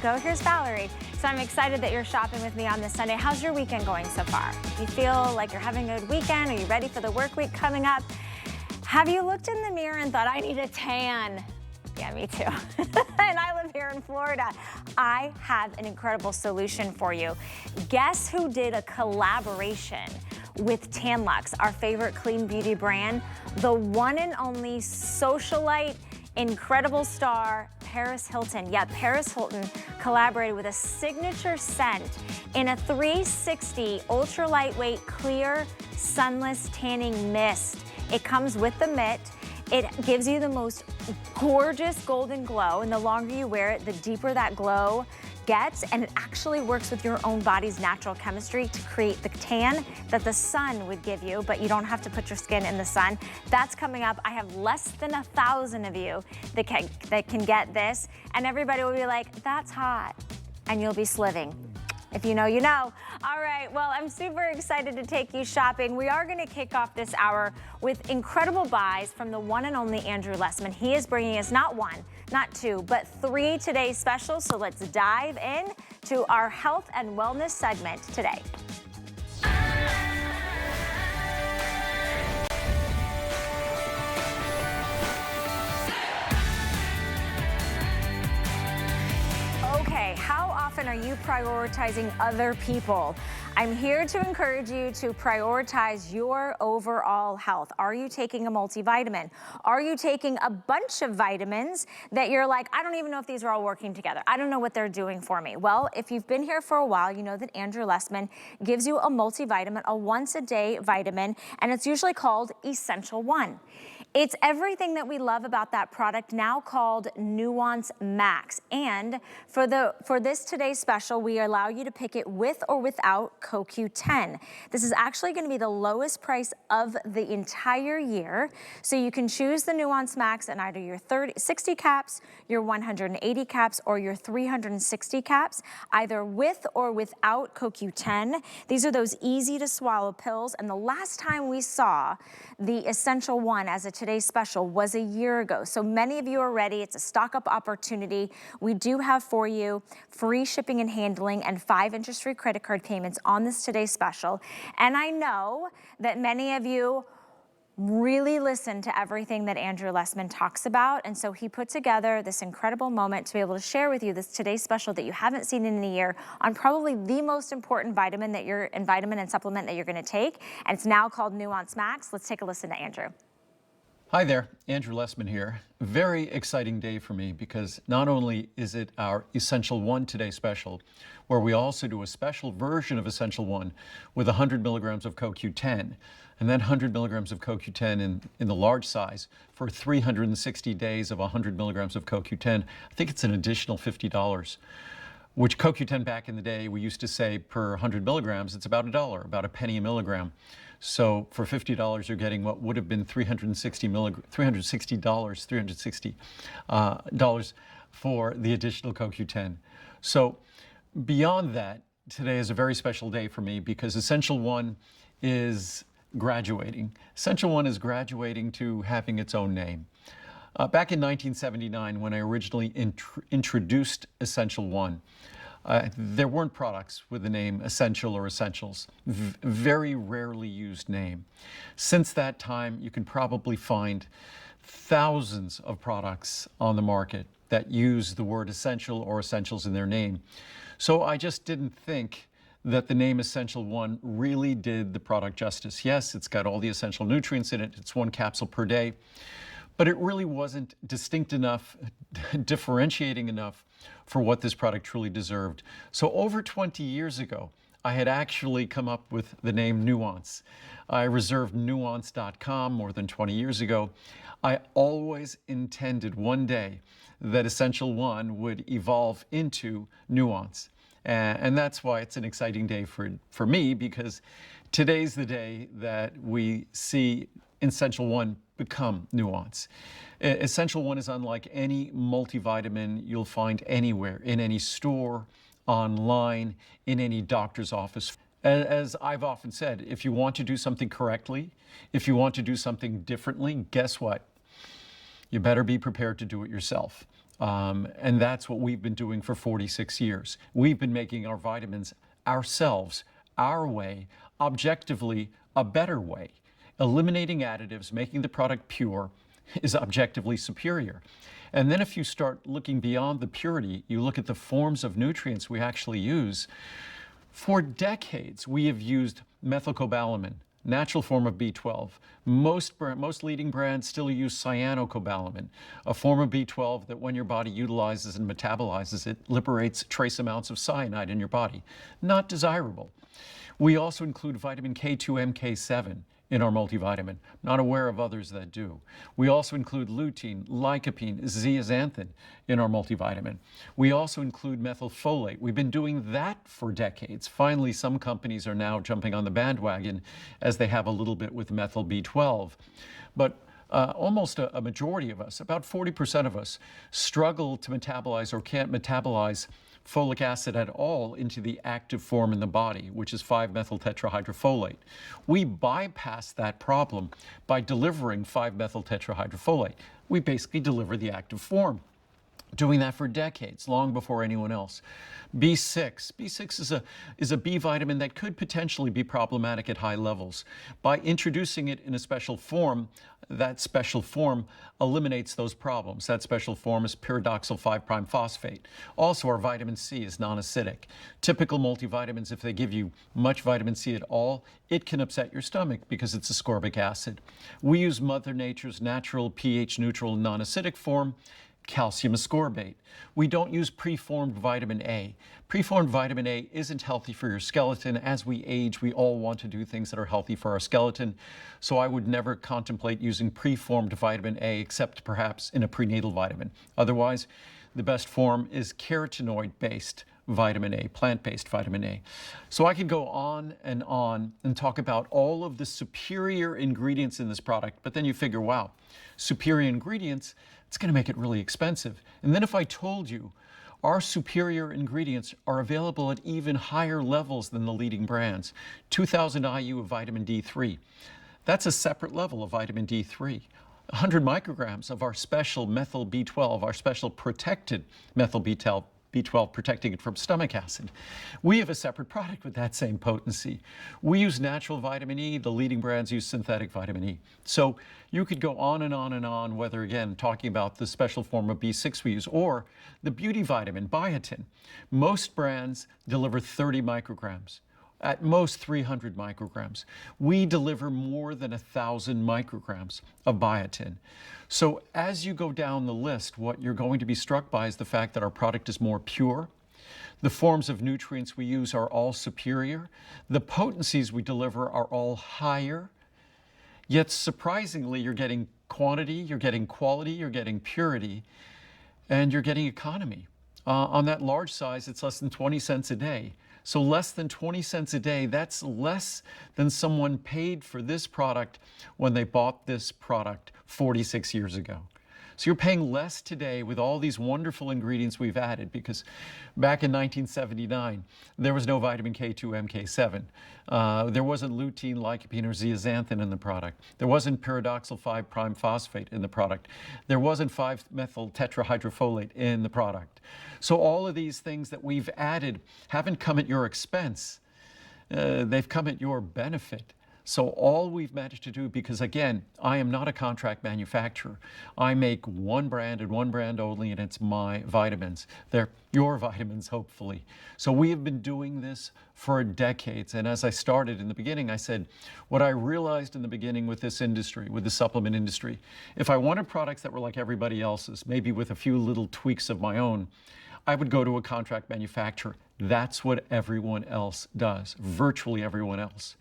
go. Here's Valerie. So I'm excited that you're shopping with me on this Sunday. How's your weekend going so far? You feel like you're having a good weekend? Are you ready for the work week coming up? Have you looked in the mirror and thought, I need a tan? Yeah, me too. And I live here in Florida. I have an incredible solution for you. Guess who did a collaboration with Tan-Luxe, our favorite clean beauty brand? The one and only socialite, incredible star, Paris Hilton. Yeah, Paris Hilton collaborated with a signature scent in a 360 ultra lightweight, clear, sunless tanning mist. It comes with the mitt. It gives you the most gorgeous golden glow, and the longer you wear it, the deeper that glow gets, and it actually works with your own body's natural chemistry to create the tan that the sun would give you, but you don't have to put your skin in the sun. That's coming up. I have less than 1,000 of you that can get this, and everybody will be like, that's hot, and you'll be sliving. If you know, you know. All right, well, I'm super excited to take you shopping. We are gonna kick off this hour with incredible buys from the one and only Andrew Lessman. He is bringing us not one, not two, but 3 today's specials. So let's dive in to our health and wellness segment today. Okay, how often are you prioritizing other people? I'm here to encourage you to prioritize your overall health. Are you taking a multivitamin? Are you taking a bunch of vitamins that you're like, I don't even know if these are all working together. I don't know what they're doing for me. Well, if you've been here for a while, you know that Andrew Lessman gives you a multivitamin, a once-a-day vitamin, and it's usually called Essential One. It's everything that we love about that product, now called Nuance Max. And for this today's special, we allow you to pick it with or without CoQ10. This is actually going to be the lowest price of the entire year. So you can choose the Nuance Max in either your 60 caps, your 180 caps, or your 360 caps, either with or without CoQ10. These are those easy to swallow pills. And the last time we saw the Essential One as a today's special was a year ago. So many of you are ready. It's a stock up opportunity. We do have for you free shipping and handling and 5 interest-free credit card payments on this today's special. And I know that many of you really listen to everything that Andrew Lessman talks about. And so he put together this incredible moment to be able to share with you this today's special that you haven't seen in a year on probably the most important vitamin and supplement that you're gonna take. And it's now called Nuance Max. Let's take a listen to Andrew. Hi there, Andrew Lessman here. Very exciting day for me because not only is it our Essential One Today special, where we also do a special version of Essential One with 100 milligrams of CoQ10, and then 100 milligrams of CoQ10 in the large size for 360 days of 100 milligrams of CoQ10. I think it's an additional $50, which CoQ10 back in the day, we used to say per 100 milligrams, it's about $1, about a penny a milligram. So for $50, you're getting what would have been $360 for the additional CoQ10. So beyond that, today is a very special day for me because Essential One is graduating. Essential One is graduating to having its own name. Back in 1979, when I originally introduced Essential One, there weren't products with the name Essential or Essentials, very rarely used name. Since that time, you can probably find thousands of products on the market that use the word Essential or Essentials in their name. So I just didn't think that the name Essential One really did the product justice. Yes, it's got all the essential nutrients in it. It's 1 capsule per day, but it really wasn't distinct enough, differentiating enough for what this product truly deserved. So over 20 years ago, I had actually come up with the name Nuance. I reserved nuance.com more than 20 years ago. I always intended one day that Essential One would evolve into Nuance. And that's why it's an exciting day for me, because today's the day that we see Essential One become Nuance. Essential One is unlike any multivitamin you'll find anywhere, in any store, online, in any doctor's office. As I've often said, if you want to do something correctly, if you want to do something differently, guess what? You better be prepared to do it yourself. And that's what we've been doing for 46 years. We've been making our vitamins ourselves, our way, objectively a better way. Eliminating additives, making the product pure is objectively superior. And then if you start looking beyond the purity, you look at the forms of nutrients we actually use. For decades, we have used methylcobalamin, natural form of B12. Most leading brands still use cyanocobalamin, a form of B12 that when your body utilizes and metabolizes it, liberates trace amounts of cyanide in your body. Not desirable. We also include vitamin K2, MK7 in our multivitamin. Not aware of others that do. We also include lutein, lycopene, zeaxanthin in our multivitamin. We also include methylfolate. We've been doing that for decades. Finally, some companies are now jumping on the bandwagon as they have a little bit with methyl B12. But almost a majority of us, about 40% of us, struggle to metabolize or can't metabolize folic acid at all into the active form in the body, which is 5-methyl tetrahydrofolate. We bypass that problem by delivering 5-methyl tetrahydrofolate. We basically deliver the active form. Doing that for decades, long before anyone else. B6. B6 is a B vitamin that could potentially be problematic at high levels. By introducing it in a special form, that special form eliminates those problems. That special form is pyridoxal 5' phosphate. Also, our vitamin C is non-acidic. Typical multivitamins, if they give you much vitamin C at all, it can upset your stomach because it's ascorbic acid. We use Mother Nature's natural pH neutral non-acidic form, calcium ascorbate. We don't use preformed vitamin A. Preformed vitamin A isn't healthy for your skeleton. As we age, we all want to do things that are healthy for our skeleton. So I would never contemplate using preformed vitamin A except perhaps in a prenatal vitamin. Otherwise, the best form is carotenoid-based vitamin A, plant-based vitamin A. So I could go on and talk about all of the superior ingredients in this product, but then you figure, wow, superior ingredients, it's going to make it really expensive. And then if I told you our superior ingredients are available at even higher levels than the leading brands, 2,000 IU of vitamin D3, that's a separate level of vitamin D3. 100 micrograms of our special methyl B12, our special protected methyl B12, protecting it from stomach acid. We have a separate product with that same potency. We use natural vitamin E, the leading brands use synthetic vitamin E. So you could go on and on and on, whether again, talking about the special form of B6 we use, or the beauty vitamin, biotin. Most brands deliver 30 micrograms. At most 300 micrograms. We deliver more than 1,000 micrograms of biotin. So as you go down the list, what you're going to be struck by is the fact that our product is more pure. The forms of nutrients we use are all superior. The potencies we deliver are all higher. Yet surprisingly, you're getting quantity, you're getting quality, you're getting purity, and you're getting economy. On that large size, it's less than 20 cents a day. So less than 20 cents a day, that's less than someone paid for this product when they bought this product 46 years ago. So you're paying less today with all these wonderful ingredients we've added, because back in 1979, there was no vitamin K2, MK7. There wasn't lutein, lycopene, or zeaxanthin in the product. There wasn't pyridoxal 5' phosphate in the product. There wasn't 5-methyl tetrahydrofolate in the product. So all of these things that we've added haven't come at your expense. They've come at your benefit. So all we've managed to do, because again, I am not a contract manufacturer. I make one brand and one brand only, and it's my vitamins. They're your vitamins, hopefully. So we have been doing this for decades. And as I started in the beginning, I said, what I realized in the beginning with this industry, with the supplement industry, if I wanted products that were like everybody else's, maybe with a few little tweaks of my own, I would go to a contract manufacturer. That's what everyone else does, virtually everyone else.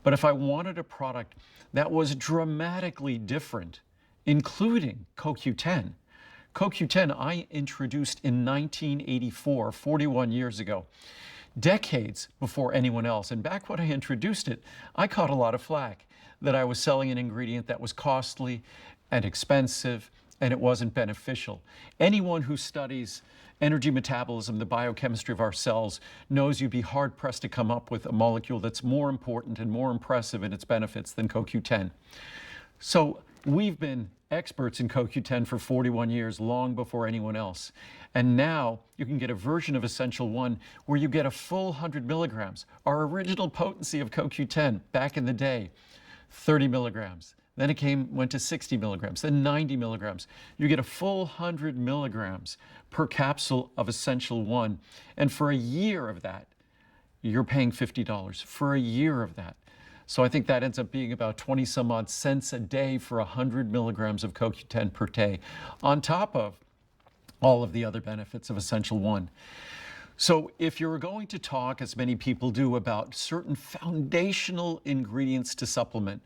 But if I wanted a product that was dramatically different, including CoQ10, CoQ10 I introduced in 1984, 41 years ago, decades before anyone else. And back when I introduced it, I caught a lot of flack that I was selling an ingredient that was costly and expensive, and it wasn't beneficial. Anyone who studies energy metabolism, the biochemistry of our cells, knows you'd be hard-pressed to come up with a molecule that's more important and more impressive in its benefits than CoQ10. So we've been experts in CoQ10 for 41 years, long before anyone else. And now you can get a version of Essential One where you get a full 100 milligrams. Our original potency of CoQ10 back in the day, 30 milligrams. Then it went to 60 milligrams, then 90 milligrams. You get a full 100 milligrams per capsule of Essential One. And for a year of that, you're paying $50 for a year of that. So I think that ends up being about 20 some odd cents a day for 100 milligrams of CoQ10 per day, on top of all of the other benefits of Essential One. So if you're going to talk, as many people do, about certain foundational ingredients to supplement,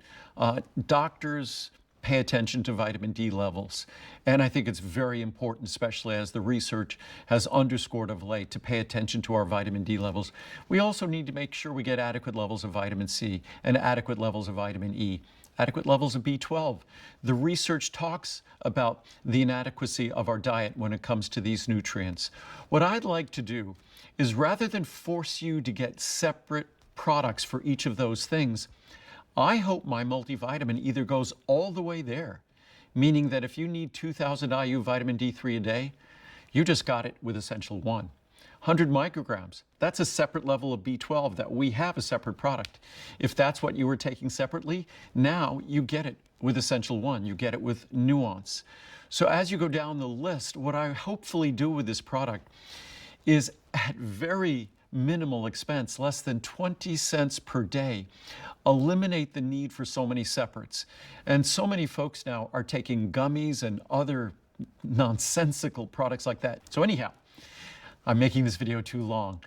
doctors pay attention to vitamin D levels. And I think it's very important, especially as the research has underscored of late, to pay attention to our vitamin D levels. We also need to make sure we get adequate levels of vitamin C and adequate levels of vitamin E, adequate levels of B12. The research talks about the inadequacy of our diet when it comes to these nutrients. What I'd like to do is, rather than force you to get separate products for each of those things, I hope my multivitamin either goes all the way there, meaning that if you need 2,000 IU vitamin D3 a day, you just got it with Essential One. 100 micrograms, that's a separate level of B12 that we have a separate product. If that's what you were taking separately, now you get it with Essential One, you get it with Nuance. So as you go down the list, what I hopefully do with this product is, at very minimal expense, less than 20 cents per day, eliminate the need for so many separates. And so many folks now are taking gummies and other nonsensical products like that. So anyhow, I'm making this video too long.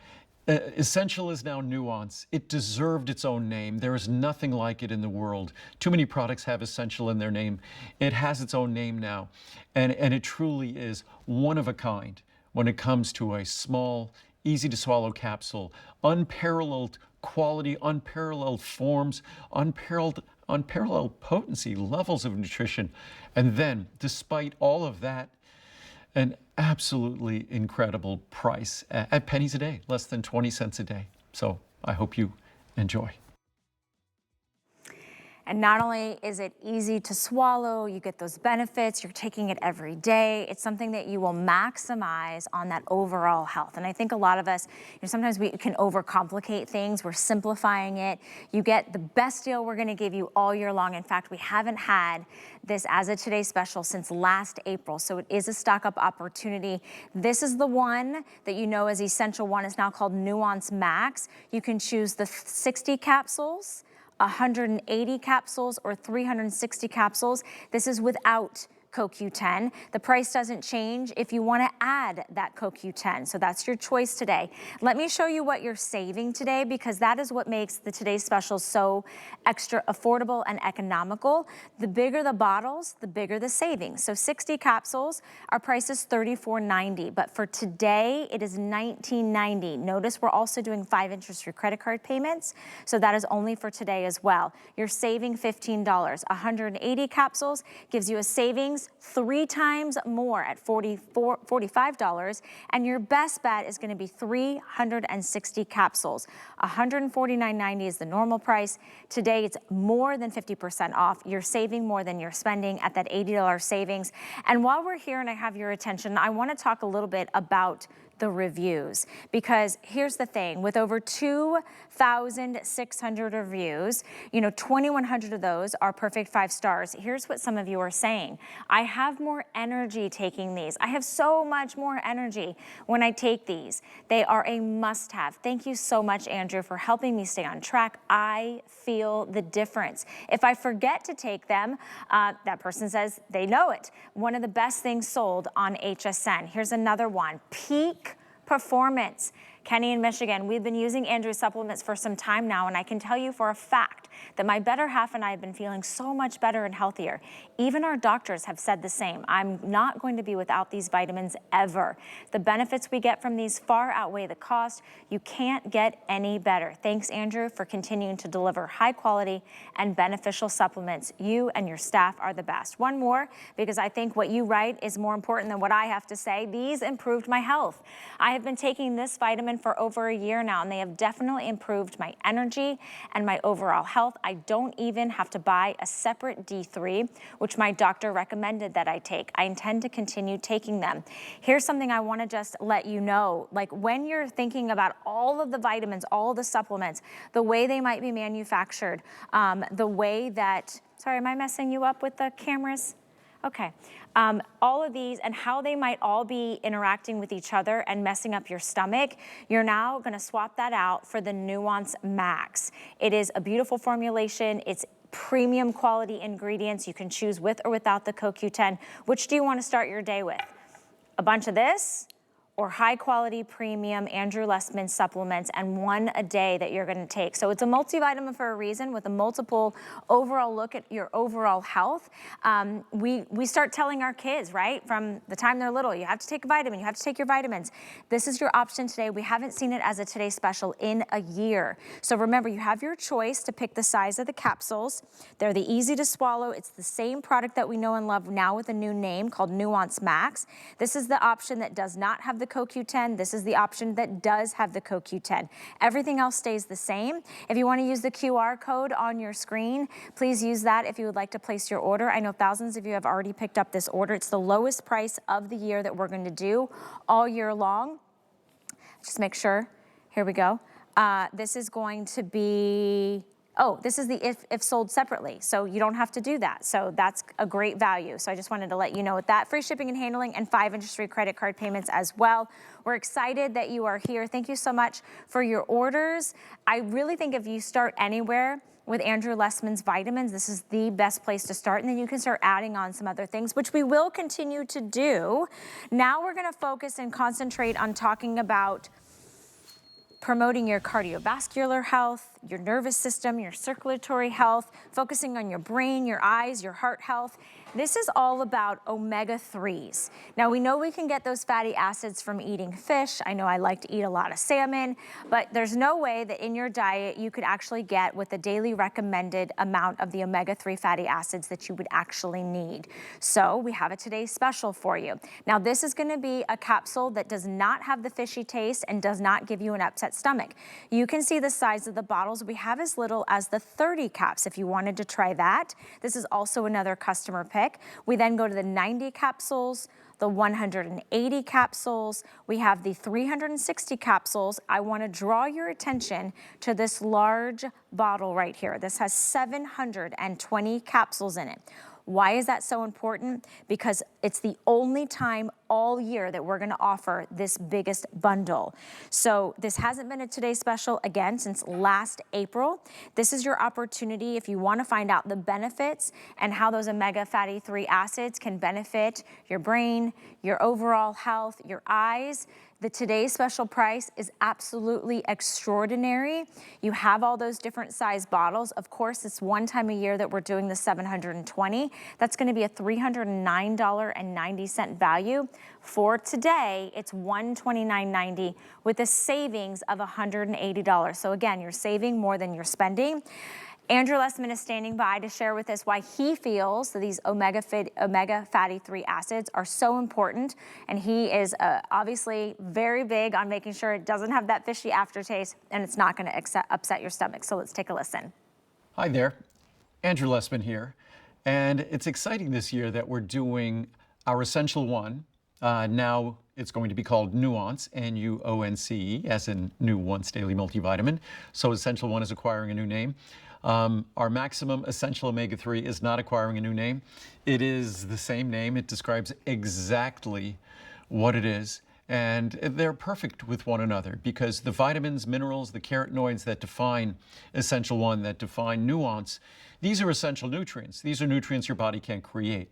Essential is now Nuance. It deserved its own name. There is nothing like it in the world. Too many products have Essential in their name. It has its own name now. And it truly is one of a kind when it comes to a small, easy to swallow capsule, unparalleled quality, unparalleled forms, unparalleled potency, levels of nutrition. And then, despite all of that, an absolutely incredible price at pennies a day, less than 20 cents a day. So I hope you enjoy. And not only is it easy to swallow, you get those benefits, you're taking it every day. It's something that you will maximize on that overall health. And I think a lot of us, sometimes we can overcomplicate things. We're simplifying it. You get the best deal we're gonna give you all year long. In fact, we haven't had this as a Today Special since last April. So it is a stock up opportunity. This is the one that you know as Essential One. It's now called Nuance Max. You can choose the 60 capsules, 180 capsules, or 360 capsules. This is without CoQ10. The price doesn't change if you want to add that CoQ10. So that's your choice today. Let me show you what you're saving today, because that is what makes the Today's Special so extra affordable and economical. The bigger the bottles, the bigger the savings. So 60 capsules, our price is $34.90, but for today it is $19.90. Notice we're also doing 5 interest-free credit card payments, so that is only for today as well. You're saving $15. 180 capsules gives you a savings 3 times more at $45, and your best bet is going to be 360 capsules. $149.90 is the normal price. Today it's more than 50% off. You're saving more than you're spending at that $80 savings. And while we're here and I have your attention, I want to talk a little bit about the reviews, because here's the thing, with over 2,600 reviews, 2,100 of those are perfect 5 stars. Here's what some of you are saying: I have more energy taking these. I have so much more energy when I take these. They are a must-have. Thank you so much, Andrew, for helping me stay on track. I feel the difference. If I forget to take them, that person says they know it. One of the best things sold on HSN. Here's another one: Peak Performance. Kenny in Michigan, we've been using Andrew's supplements for some time now, and I can tell you for a fact that my better half and I have been feeling so much better and healthier. Even our doctors have said the same. I'm not going to be without these vitamins ever. The benefits we get from these far outweigh the cost. You can't get any better. Thanks, Andrew, for continuing to deliver high quality and beneficial supplements. You and your staff are the best. One more, because I think what you write is more important than what I have to say. These improved my health. I have been taking this vitamin supplement for over a year now, and they have definitely improved my energy and my overall health. I don't even have to buy a separate D3, which my doctor recommended that I take. I intend to continue taking them. Here's something I want to just let you know. Like, when you're thinking about all of the vitamins, all of the supplements, the way they might be manufactured, the way that, sorry, am I messing you up with the cameras? Okay. All of these and how they might all be interacting with each other and messing up your stomach, you're now gonna swap that out for the Nuance Max. It is a beautiful formulation. It's premium quality ingredients. You can choose with or without the CoQ10. Which do you want to start your day with? A bunch of this, or high quality premium Andrew Lessman supplements, and one a day that you're gonna take. So it's a multivitamin for a reason, with a multiple overall look at your overall health. We start telling our kids, right, from the time they're little, you have to take a vitamin, you have to take your vitamins. This is your option today. We haven't seen it as a Today Special in a year. So remember, you have your choice to pick the size of the capsules. They're the easy to swallow. It's the same product that we know and love now with a new name called Nuance Max. This is the option that does not have the CoQ10. This is the option that does have the CoQ10. Everything else stays the same. If you want to use the QR code on your screen, please use that if you would like to place your order. I know thousands of you have already picked up this order. It's the lowest price of the year that we're going to do all year long. Just make sure. Here we go. This is going to be, oh, this is the if sold separately. So you don't have to do that. So that's a great value. So I just wanted to let you know with that. Free shipping and handling, and 5 interest-free credit card payments as well. We're excited that you are here. Thank you so much for your orders. I really think if you start anywhere with Andrew Lessman's vitamins, this is the best place to start, and then you can start adding on some other things, which we will continue to do. Now we're gonna focus and concentrate on talking about promoting your cardiovascular health, your nervous system, your circulatory health, focusing on your brain, your eyes, your heart health. This is all about omega-3s. Now, we know we can get those fatty acids from eating fish. I know I like to eat a lot of salmon, but there's no way that in your diet you could actually get with the daily recommended amount of the omega-3 fatty acids that you would actually need. So we have a Today Special for you. Now, this is gonna be a capsule that does not have the fishy taste and does not give you an upset stomach. You can see the size of the bottles. We have as little as the 30 caps if you wanted to try that. This is also another customer pick. We then go to the 90 capsules, the 180 capsules. We have the 360 capsules. I want to draw your attention to this large bottle right here. This has 720 capsules in it. Why is that so important? Because it's the only time all year that we're gonna offer this biggest bundle. So this hasn't been a Today Special, again, since last April. This is your opportunity if you wanna find out the benefits and how those omega fatty 3 acids can benefit your brain, your overall health, your eyes. The Today Special price is absolutely extraordinary. You have all those different size bottles. Of course, it's one time a year that we're doing the 720. That's gonna be a $309.90 value. For today, it's $129.90 with a savings of $180. So again, you're saving more than you're spending. Andrew Lessman is standing by to share with us why he feels that these omega fatty 3 acids are so important. And he is obviously very big on making sure it doesn't have that fishy aftertaste and it's not gonna upset your stomach. So let's take a listen. Hi there, Andrew Lessman here. And it's exciting this year that we're doing our Essential One. Now it's going to be called Nuance, N-U-O-N-C-E, as in New Once Daily Multivitamin. So Essential One is acquiring a new name. Our maximum essential omega-3 is not acquiring a new name. It is the same name. It describes exactly what it is. And they're perfect with one another because the vitamins, minerals, the carotenoids that define Essential One, that define Nuance, these are essential nutrients. These are nutrients your body can't create.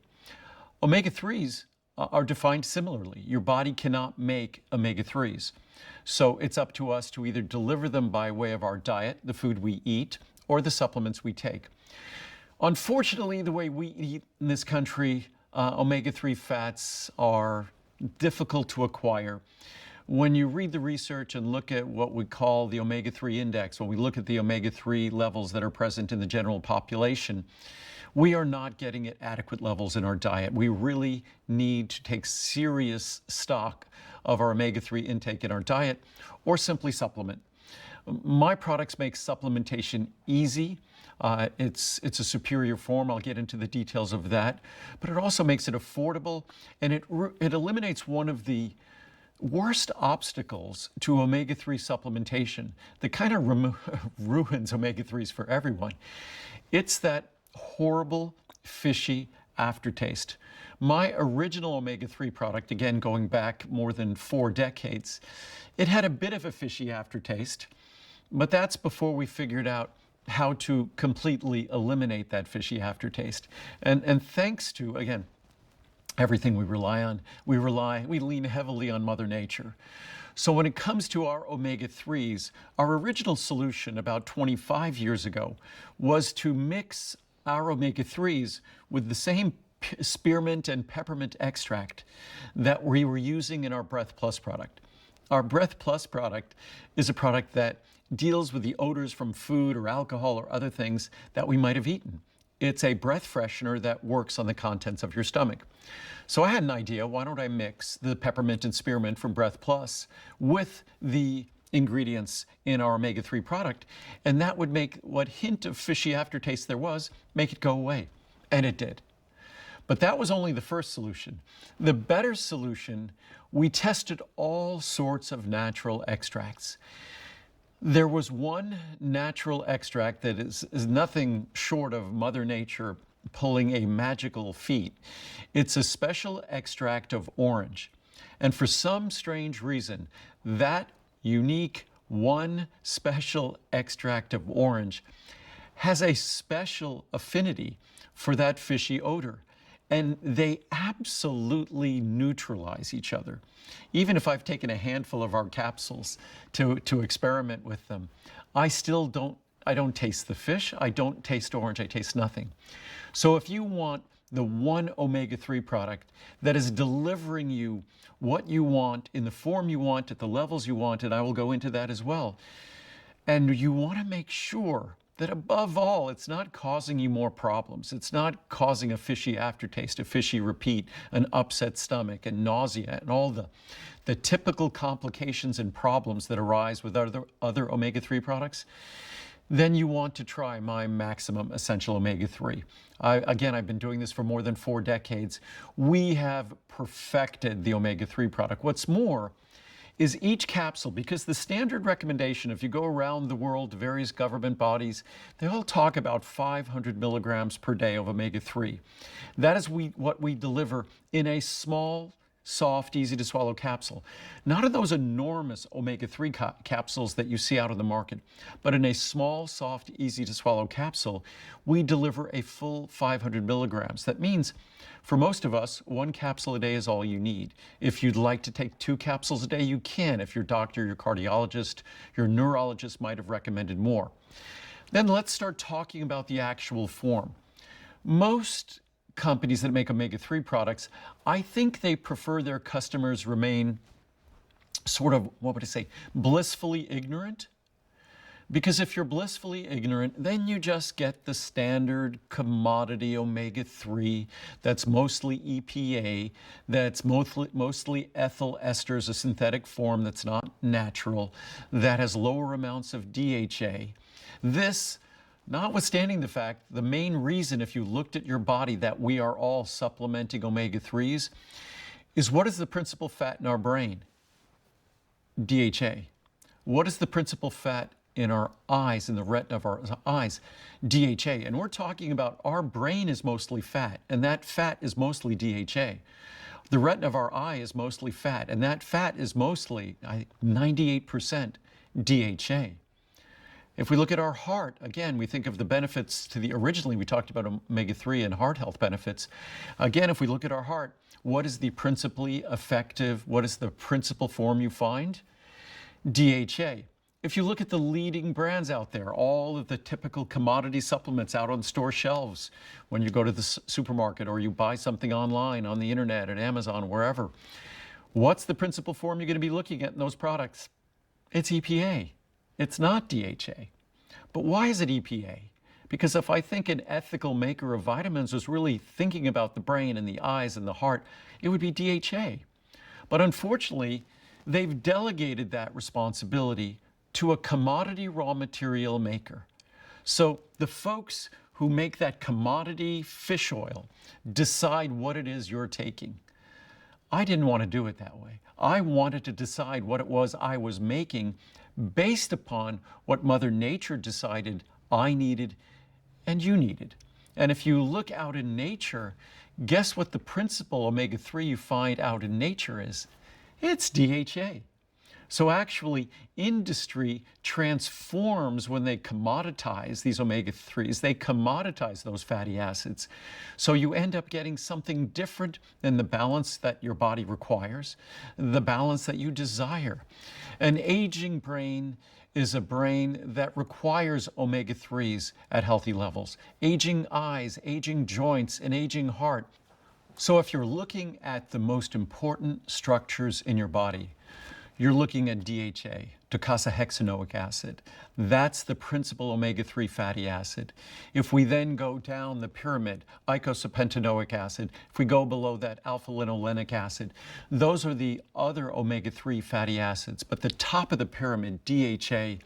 Omega-3s are defined similarly. Your body cannot make omega-3s. So it's up to us to either deliver them by way of our diet, the food we eat, or the supplements we take. Unfortunately, the way we eat in this country, omega-3 fats are difficult to acquire. When you read the research and look at what we call the omega-3 index, when we look at the omega-3 levels that are present in the general population, we are not getting at adequate levels in our diet. We really need to take serious stock of our omega-3 intake in our diet, or simply supplement. My products make supplementation easy. It's a superior form. I'll get into the details of that. But it also makes it affordable, and it eliminates one of the worst obstacles to omega-3 supplementation that kind of ruins omega-3s for everyone. It's that horrible, fishy aftertaste. My original omega-3 product, again going back more than 4 decades, it had a bit of a fishy aftertaste, but that's before we figured out how to completely eliminate that fishy aftertaste. And thanks to, again, everything we rely on, we lean heavily on Mother Nature. So when it comes to our omega-3s, our original solution about 25 years ago was to mix our omega-3s with the same spearmint and peppermint extract that we were using in our Breath Plus product. Our Breath Plus product is a product that deals with the odors from food or alcohol or other things that we might have eaten. It's a breath freshener that works on the contents of your stomach. So I had an idea, why don't I mix the peppermint and spearmint from Breath Plus with the ingredients in our omega-3 product, and that would make what hint of fishy aftertaste there was, make it go away. And it did. But that was only the first solution. The better solution, we tested all sorts of natural extracts. There was one natural extract that is nothing short of Mother Nature pulling a magical feat. It's a special extract of orange. And for some strange reason, that unique one special extract of orange has a special affinity for that fishy odor. And they absolutely neutralize each other. Even if I've taken a handful of our capsules to experiment with them, I don't taste the fish, I don't taste orange, I taste nothing. So if you want the one omega-3 product that is delivering you what you want in the form you want at the levels you want, and I will go into that as well, and you want to make sure that above all, it's not causing you more problems. It's not causing a fishy aftertaste, a fishy repeat, an upset stomach, and nausea, and all the typical complications and problems that arise with other omega-3 products. Then you want to try my Maximum Essential Omega-3. Again, I've been doing this for more than 4 decades. We have perfected the omega-3 product. What's more, is each capsule, because the standard recommendation, if you go around the world to various government bodies, they all talk about 500 milligrams per day of omega-3. That is what we deliver in a small, soft, easy to swallow capsule. Not in those enormous omega-3 capsules that you see out on the market, but in a small, soft, easy to swallow capsule, we deliver a full 500 milligrams. That means for most of us, 1 capsule a day is all you need. If you'd like to take 2 capsules a day, you can. If your doctor, your cardiologist, your neurologist might have recommended more. Then let's start talking about the actual form. Most companies that make omega-3 products, I think they prefer their customers remain sort of, what would I say, blissfully ignorant. Because if you're blissfully ignorant, then you just get the standard commodity omega-3 that's mostly EPA, that's mostly ethyl esters, a synthetic form that's not natural, that has lower amounts of DHA. This, notwithstanding the fact, the main reason, if you looked at your body, that we are all supplementing omega-3s, is what is the principal fat in our brain? DHA. What is the principal fat in our eyes, in the retina of our eyes? DHA. And we're talking about our brain is mostly fat, and that fat is mostly DHA. The retina of our eye is mostly fat, and that fat is mostly 98% DHA. If we look at our heart, again, we think of the benefits originally we talked about omega-3 and heart health benefits. Again, if we look at our heart, what is the principally effective, what is the principal form you find? DHA. If you look at the leading brands out there, all of the typical commodity supplements out on store shelves, when you go to the supermarket or you buy something online on the internet, at Amazon, wherever, what's the principal form you're going to be looking at in those products? It's EPA. It's not DHA. But why is it EPA? Because if I think an ethical maker of vitamins was really thinking about the brain and the eyes and the heart, it would be DHA. But unfortunately, they've delegated that responsibility to a commodity raw material maker. So the folks who make that commodity fish oil decide what it is you're taking. I didn't want to do it that way. I wanted to decide what it was I was making based upon what Mother Nature decided I needed and you needed. And if you look out in nature, guess what the principal omega-3 you find out in nature is? It's DHA. So actually, industry transforms when they commoditize these omega-3s. They commoditize those fatty acids. So you end up getting something different than the balance that your body requires, the balance that you desire. An aging brain is a brain that requires omega-3s at healthy levels. Aging eyes, aging joints, an aging heart. So if you're looking at the most important structures in your body, you're looking at DHA, docosahexaenoic acid. That's the principal omega-3 fatty acid. If we then go down the pyramid, eicosapentaenoic acid, if we go below that, alpha-linolenic acid, those are the other omega-3 fatty acids. But the top of the pyramid, DHA,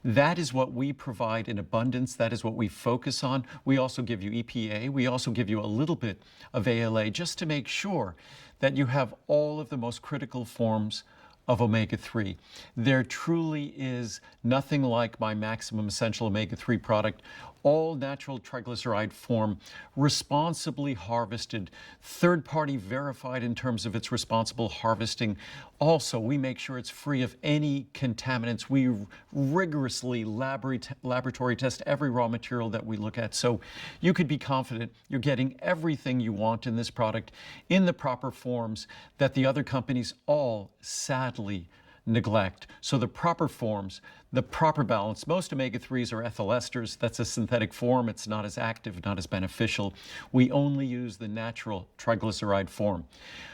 that is what we provide in abundance. That is what we focus on. We also give you EPA. We also give you a little bit of ALA just to make sure that you have all of the most critical forms of omega-3. There truly is nothing like my Maximum Essential Omega-3 product, all natural triglyceride form, responsibly harvested, third-party verified in terms of its responsible harvesting. Also, we make sure it's free of any contaminants. We rigorously laboratory test every raw material that we look at. So you could be confident you're getting everything you want in this product in the proper forms that the other companies all sadly neglect. So the proper forms, the proper balance. Most omega-3s are ethyl esters. That's a synthetic form. It's not as active, not as beneficial. We only use the natural triglyceride form.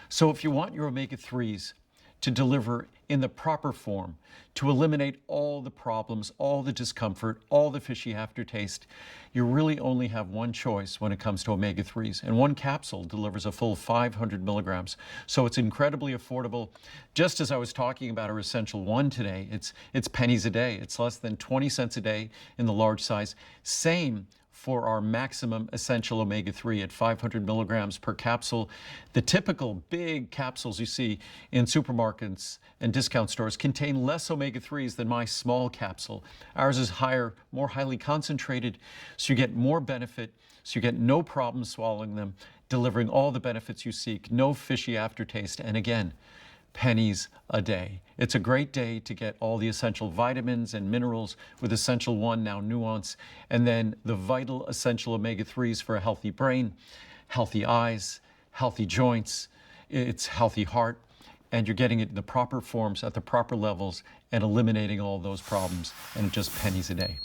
So if you want your omega-3s to deliver in the proper form, to eliminate all the problems, all the discomfort, all the fishy aftertaste, you really only have one choice when it comes to omega-3s. And one capsule delivers a full 500 milligrams. So it's incredibly affordable. Just as I was talking about our Essential One today, it's pennies a day. It's less than 20 cents a day in the large size. Same for our Maximum Essential Omega-3 at 500 milligrams per capsule. The typical big capsules you see in supermarkets and discount stores contain less omega-3s than my small capsule. Ours is higher, more highly concentrated, so you get more benefit, so you get no problem swallowing them, delivering all the benefits you seek, no fishy aftertaste, and again, pennies a day. It's a great day to get all the essential vitamins and minerals with Essential One, now Nuance, and then the vital essential omega-3s for a healthy brain, healthy eyes, healthy joints, it's healthy heart, and you're getting it in the proper forms at the proper levels and eliminating all those problems, and just pennies a day.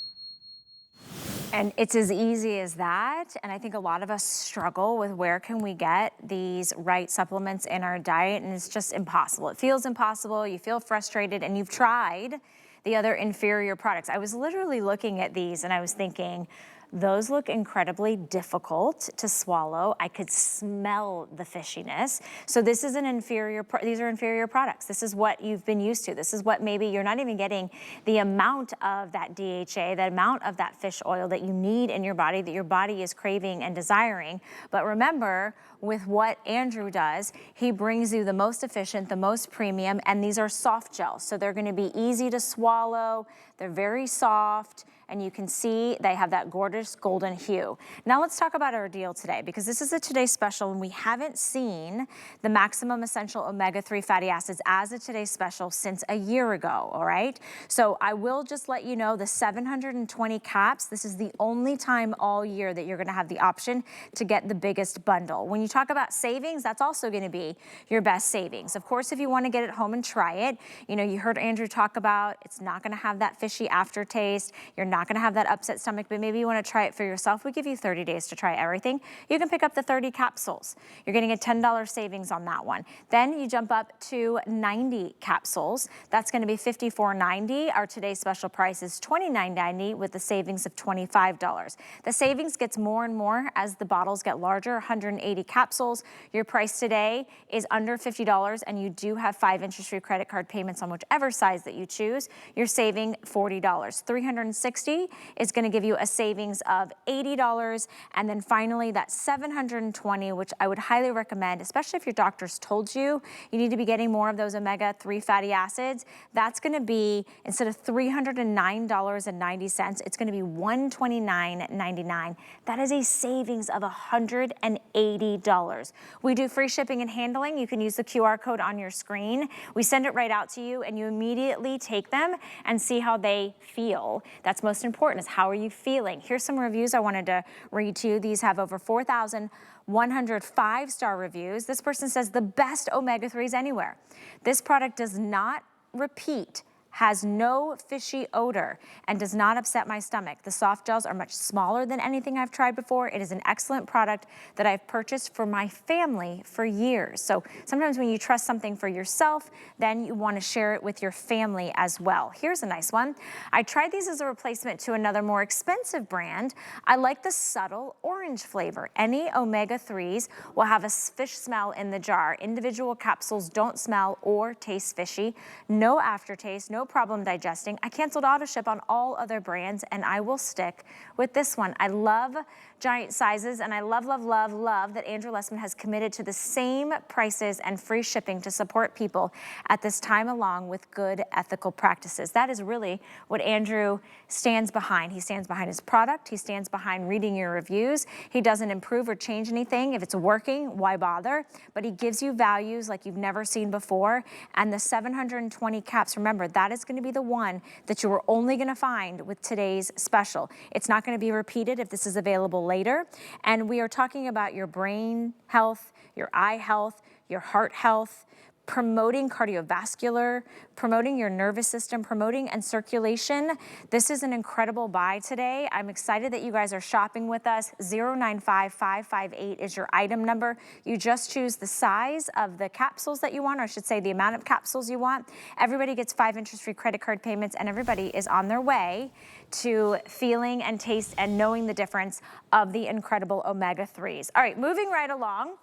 And it's as easy as that. And I think a lot of us struggle with where can we get these right supplements in our diet, and it's just impossible. It feels impossible, you feel frustrated, and you've tried the other inferior products. I was literally looking at these and I was thinking, those look incredibly difficult to swallow. I could smell the fishiness. So this is an inferior, these are inferior products. This is what you've been used to. This is what maybe you're not even getting the amount of that DHA, the amount of that fish oil that you need in your body, that your body is craving and desiring. But remember, with what Andrew does, he brings you the most efficient, the most premium, and these are soft gels. So they're gonna be easy to swallow. They're very soft. And you can see they have that gorgeous golden hue. Now let's talk about our deal today, because this is a Today Special and we haven't seen the Maximum Essential Omega-3 Fatty Acids as a Today Special since a year ago, all right? So I will just let you know the 720 caps, this is the only time all year that you're gonna have the option to get the biggest bundle. When you talk about savings, that's also gonna be your best savings. Of course, if you wanna get it home and try it, you know, you heard Andrew talk about it's not gonna have that fishy aftertaste, you're not gonna have that upset stomach, but maybe you wanna try try it for yourself, we give you 30 days to try everything. You can pick up the 30 capsules. You're getting a $10 savings on that one. Then you jump up to 90 capsules. That's going to be $54.90. Our today's special price is $29.90 with the savings of $25. The savings gets more and more as the bottles get larger, 180 capsules. Your price today is under $50, and you do have 5 interest-free credit card payments on whichever size that you choose. You're saving $40. 360 is going to give you a savings of $80. And then finally that 720, which I would highly recommend, especially if your doctor's told you need to be getting more of those omega-3 fatty acids. That's going to be, instead of $309.90, it's going to be $129.99. That is a savings of $180. We do free shipping and handling. You can use the QR code on your screen. We send it right out to you, and you immediately take them and see how they feel. That's most important, is how are you feeling? Here's some reviews I wanted to read to you. These have over 4,100 5-star reviews. This person says, the best omega-3s anywhere. This product does not repeat, has no fishy odor, and does not upset my stomach. The soft gels are much smaller than anything I've tried before. It is an excellent product that I've purchased for my family for years. So sometimes when you trust something for yourself, then you want to share it with your family as well. Here's a nice one. I tried these as a replacement to another more expensive brand. I like the subtle orange flavor. Any omega-3s will have a fish smell in the jar. Individual capsules don't smell or taste fishy. No aftertaste, no problem digesting. I canceled auto ship on all other brands, and I will stick with this one. I love giant sizes, and I love, love, love, love that Andrew Lessman has committed to the same prices and free shipping to support people at this time, along with good ethical practices. That is really what Andrew stands behind. He stands behind his product. He stands behind reading your reviews. He doesn't improve or change anything. If it's working, why bother? But he gives you values like you've never seen before. And the 720 caps, remember, that is going to be the one that you are only going to find with today's special. It's not going to be repeated if this is available later. And we are talking about your brain health, your eye health, your heart health, promoting cardiovascular, promoting your nervous system, promoting and circulation. This is an incredible buy today. I'm excited that you guys are shopping with us. 095558 is your item number. You just choose the size of the capsules that you want, or I should say the amount of capsules you want. Everybody gets 5 interest-free credit card payments, and everybody is on their way to feeling and taste and knowing the difference of the incredible omega-3s. All right, moving right along.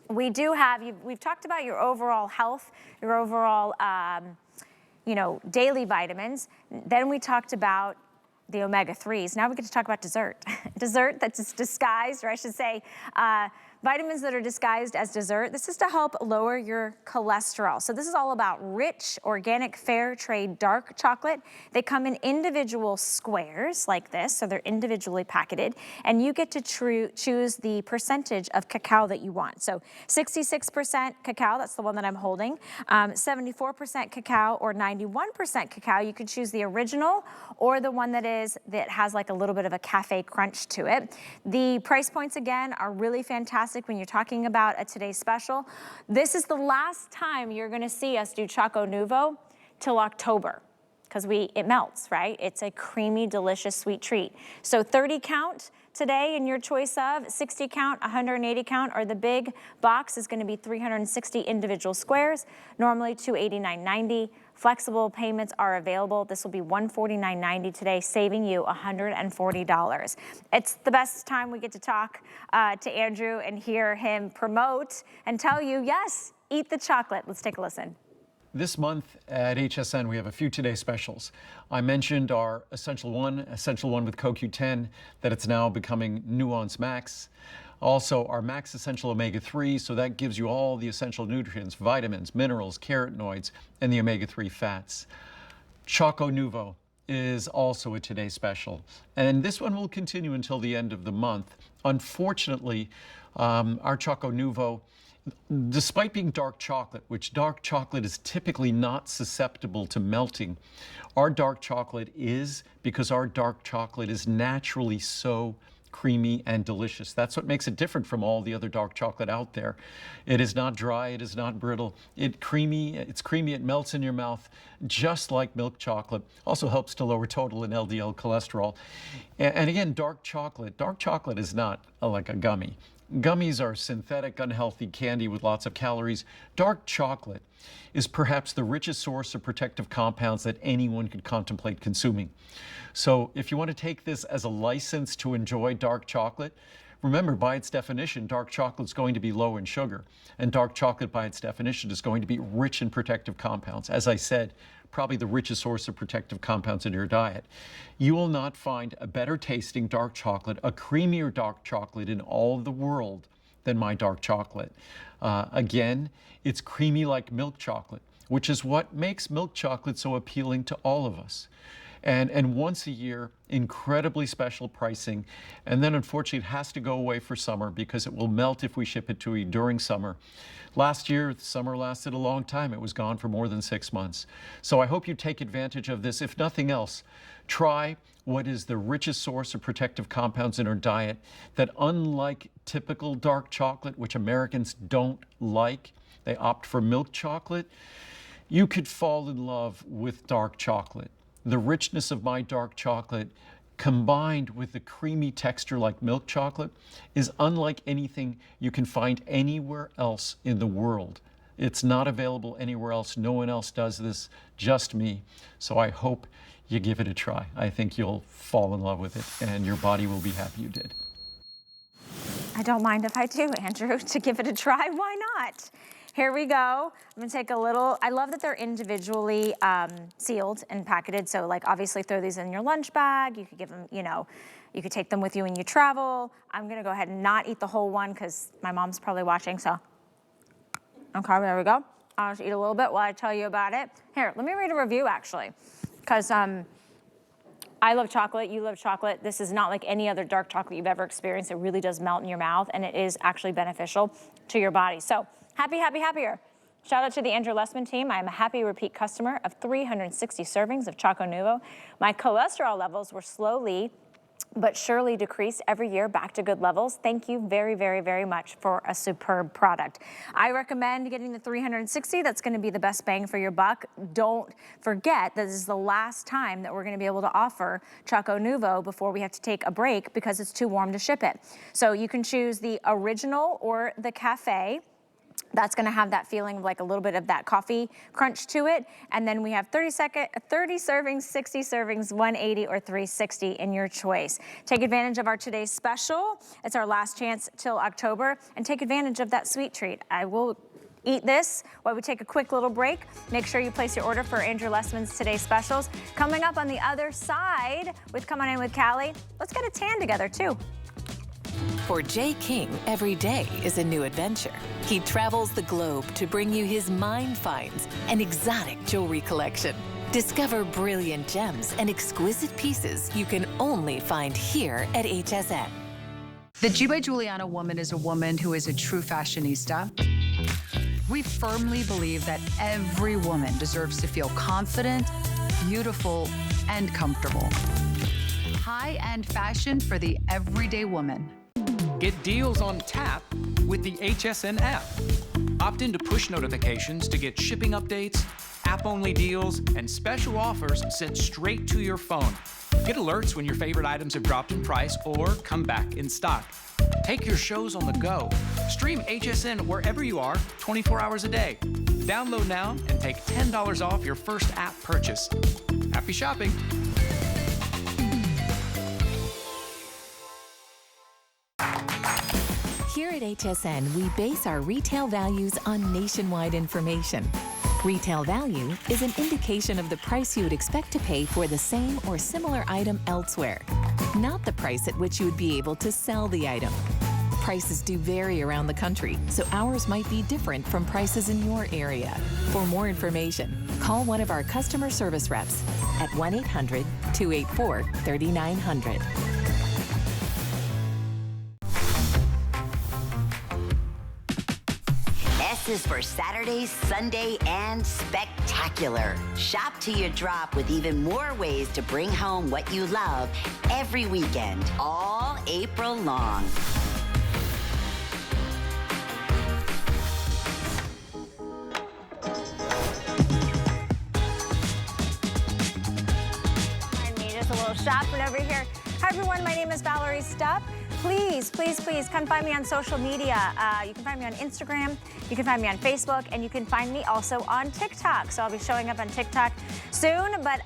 We do have, we've talked about your overall health, your overall, daily vitamins. Then we talked about the omega-3s. Now we get to talk about dessert. Dessert that's disguised, or I should say, vitamins that are disguised as dessert. This is to help lower your cholesterol. So this is all about rich, organic, fair trade dark chocolate. They come in individual squares like this, so they're individually packaged, and you get to choose the percentage of cacao that you want. So 66% cacao, that's the one that I'm holding, 74% cacao, or 91% cacao. You could choose the original or the one that has like a little bit of a cafe crunch to it. The price points, again, are really fantastic when you're talking about a today's special. This is the last time you're going to see us do Choco Nuvo till October, because it melts, right? It's a creamy, delicious, sweet treat. So 30 count today in your choice of 60 count, 180 count, or the big box is going to be 360 individual squares, normally $289.90. Flexible payments are available. This will be $149.90 today, saving you $140. It's the best time we get to talk to Andrew and hear him promote and tell you, yes, eat the chocolate. Let's take a listen. This month at HSN, we have a few Today specials. I mentioned our Essential One with CoQ10, that it's now becoming Nuance Max. Also, our Max Essential Omega-3, so that gives you all the essential nutrients, vitamins, minerals, carotenoids, and the omega-3 fats. Choco Nuvo is also a Today special, and this one will continue until the end of the month. Unfortunately, our Choco Nuvo, despite being dark chocolate, which dark chocolate is typically not susceptible to melting, our dark chocolate is, because our dark chocolate is naturally so creamy, and delicious. That's what makes it different from all the other dark chocolate out there. It is not dry, it is not brittle. It's creamy, it melts in your mouth just like milk chocolate. Also helps to lower total and LDL cholesterol. And again, dark chocolate is not like a gummy. Gummies are synthetic, unhealthy candy with lots of calories. Dark chocolate is perhaps the richest source of protective compounds that anyone could contemplate consuming. So if you want to take this as a license to enjoy dark chocolate, remember, by its definition, dark chocolate is going to be low in sugar. And dark chocolate, by its definition, is going to be rich in protective compounds. As I said, probably the richest source of protective compounds in your diet. You will not find a better tasting dark chocolate, a creamier dark chocolate in all of the world than my dark chocolate. Again, it's creamy like milk chocolate, which is what makes milk chocolate so appealing to all of us. And once a year, incredibly special pricing. And then unfortunately, it has to go away for summer because it will melt if we ship it to you during summer. Last year, summer lasted a long time. It was gone for more than 6 months. So I hope you take advantage of this. If nothing else, try what is the richest source of protective compounds in our diet that, unlike typical dark chocolate, which Americans don't like, they opt for milk chocolate, you could fall in love with dark chocolate. The richness of my dark chocolate combined with the creamy texture like milk chocolate is unlike anything you can find anywhere else in the world. It's not available anywhere else. No one else does this, just me. So I hope you give it a try. I think you'll fall in love with it and your body will be happy you did. I don't mind if I do, Andrew, to give it a try. Why not? Here we go. I'm gonna take a little, I love that they're individually sealed and packeted. So like obviously throw these in your lunch bag. You could give them, you know, you could take them with you when you travel. I'm gonna go ahead and not eat the whole one because my mom's probably watching, so. Okay, there we go. I'll just eat a little bit while I tell you about it. Here, let me read a review actually, because I love chocolate, you love chocolate. This is not like any other dark chocolate you've ever experienced. It really does melt in your mouth and it is actually beneficial to your body. So happy, happy, happier. Shout out to the Andrew Lessman team. I'm a happy repeat customer of 360 servings of Choco Nuvo. My cholesterol levels were slowly but surely decreased every year back to good levels. Thank you very, very, very much for a superb product. I recommend getting the 360. That's gonna be the best bang for your buck. Don't forget that this is the last time that we're gonna be able to offer Choco Nuvo before we have to take a break because it's too warm to ship it. So you can choose the original or the cafe. That's gonna have that feeling of like a little bit of that coffee crunch to it. And then we have 30 servings, 60 servings, 180 or 360 in your choice. Take advantage of our today's special. It's our last chance till October and take advantage of that sweet treat. I will eat this while we take a quick little break. Make sure you place your order for Andrew Lessman's today's specials. Coming up on the other side with Come On In with Callie, let's get a tan together too. For Jay King, every day is a new adventure. He travels the globe to bring you his mind finds and exotic jewelry collection. Discover brilliant gems and exquisite pieces you can only find here at HSN. The G by Giuliana woman is a woman who is a true fashionista. We firmly believe that every woman deserves to feel confident, beautiful, and comfortable. High-end fashion for the everyday woman. Get deals on tap with the HSN app. Opt into push notifications to get shipping updates, app-only deals, and special offers sent straight to your phone. Get alerts when your favorite items have dropped in price or come back in stock. Take your shows on the go. Stream HSN wherever you are, 24 hours a day. Download now and take $10 off your first app purchase. Happy shopping. Here at HSN, we base our retail values on nationwide information. Retail value is an indication of the price you would expect to pay for the same or similar item elsewhere, not the price at which you would be able to sell the item. Prices do vary around the country, so ours might be different from prices in your area. For more information, call one of our customer service reps at 1-800-284-3900. Prices for Saturday, Sunday, and spectacular. Shop till you drop with even more ways to bring home what you love every weekend, all April long. Just a little shopping over here. Hi everyone, my name is Valerie Stupp. Please, please, please come find me on social media. You can find me on Instagram, you can find me on Facebook, and you can find me also on TikTok. So I'll be showing up on TikTok soon, but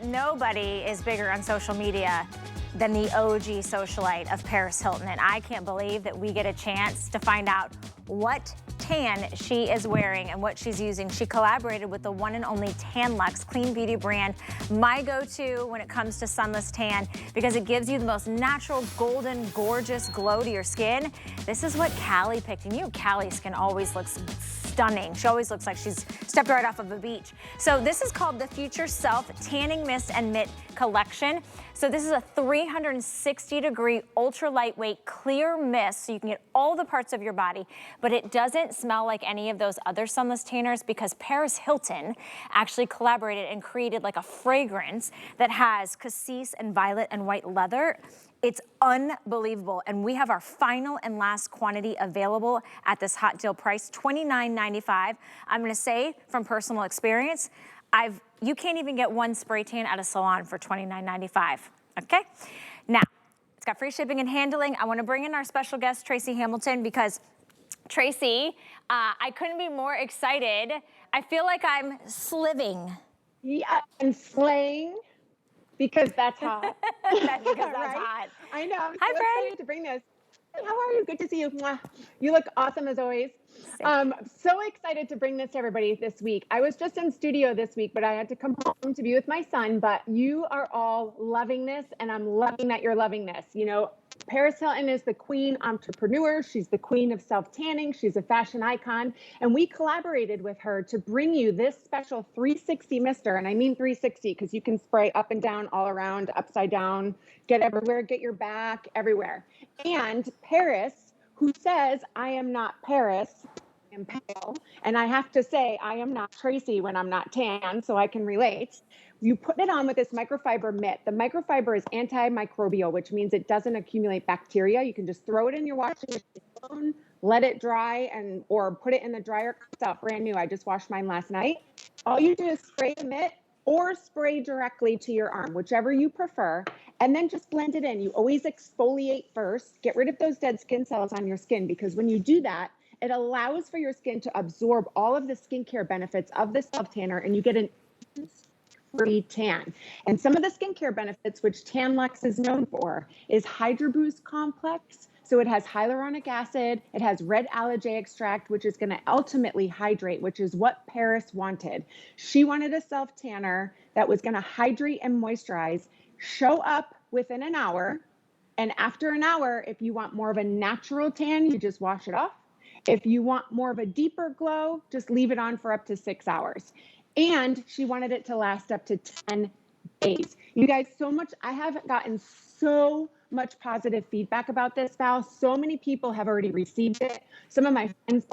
nobody is bigger on social media than the OG socialite of Paris Hilton. And I can't believe that we get a chance to find out what tan she is wearing and what she's using. She collaborated with the one and only TanLuxe clean beauty brand, my go-to when it comes to sunless tan, because it gives you the most natural, golden, gorgeous glow to your skin. This is what Callie picked, and Callie's skin always looks stunning. She always looks like she's stepped right off of a beach. So this is called the Future Self Tanning Mist and Mitt Collection. So this is a 360-degree, ultra lightweight, clear mist, so you can get all the parts of your body, but it doesn't smell like any of those other sunless tanners because Paris Hilton actually collaborated and created like a fragrance that has cassis and violet and white leather. It's unbelievable, and we have our final and last quantity available at this hot deal price, $29.95. I'm gonna say from personal experience, you can't even get one spray tan at a salon for $29.95, okay? Now, it's got free shipping and handling. I wanna bring in our special guest, Tracy Hamilton, because Tracy, I couldn't be more excited. I feel like I'm sliving. Yeah, and slaying. Because that's hot. That's because that's right? hot. I know. I'm Hi, so friend. excited to bring this. How are you? Good to see you. Mwah. You look awesome as always. So excited to bring this to everybody this week. I was just in studio this week, but I had to come home to be with my son. But you are all loving this, and I'm loving that you're loving this. You know, Paris Hilton is the queen entrepreneur. She's the queen of self-tanning. She's a fashion icon. And we collaborated with her to bring you this special 360 mister. And I mean 360 because you can spray up and down, all around, upside down, get everywhere, get your back, everywhere. And Paris, who says, I am not Paris, I am pale. And I have to say, I am not Tracy when I'm not tan, so I can relate. You put it on with this microfiber mitt. The microfiber is antimicrobial, which means it doesn't accumulate bacteria. You can just throw it in your washing machine, let it dry, or put it in the dryer. It comes out brand new. I just washed mine last night. All you do is spray the mitt or spray directly to your arm, whichever you prefer, and then just blend it in. You always exfoliate first. Get rid of those dead skin cells on your skin, because when you do that, it allows for your skin to absorb all of the skincare benefits of the self-tanner, and you get an free tan. And some of the skincare benefits, which TanLuxe is known for, is Hydro Boost Complex. So it has hyaluronic acid, it has red algae extract, which is going to ultimately hydrate, which is what Paris wanted. She wanted a self-tanner that was going to hydrate and moisturize, show up within an hour, and after an hour, if you want more of a natural tan, you just wash it off. If you want more of a deeper glow, just leave it on for up to 6 hours. And she wanted it to last up to 10 days. You guys, I have gotten so much positive feedback about this, Val. So many people have already received it. Some of my friends,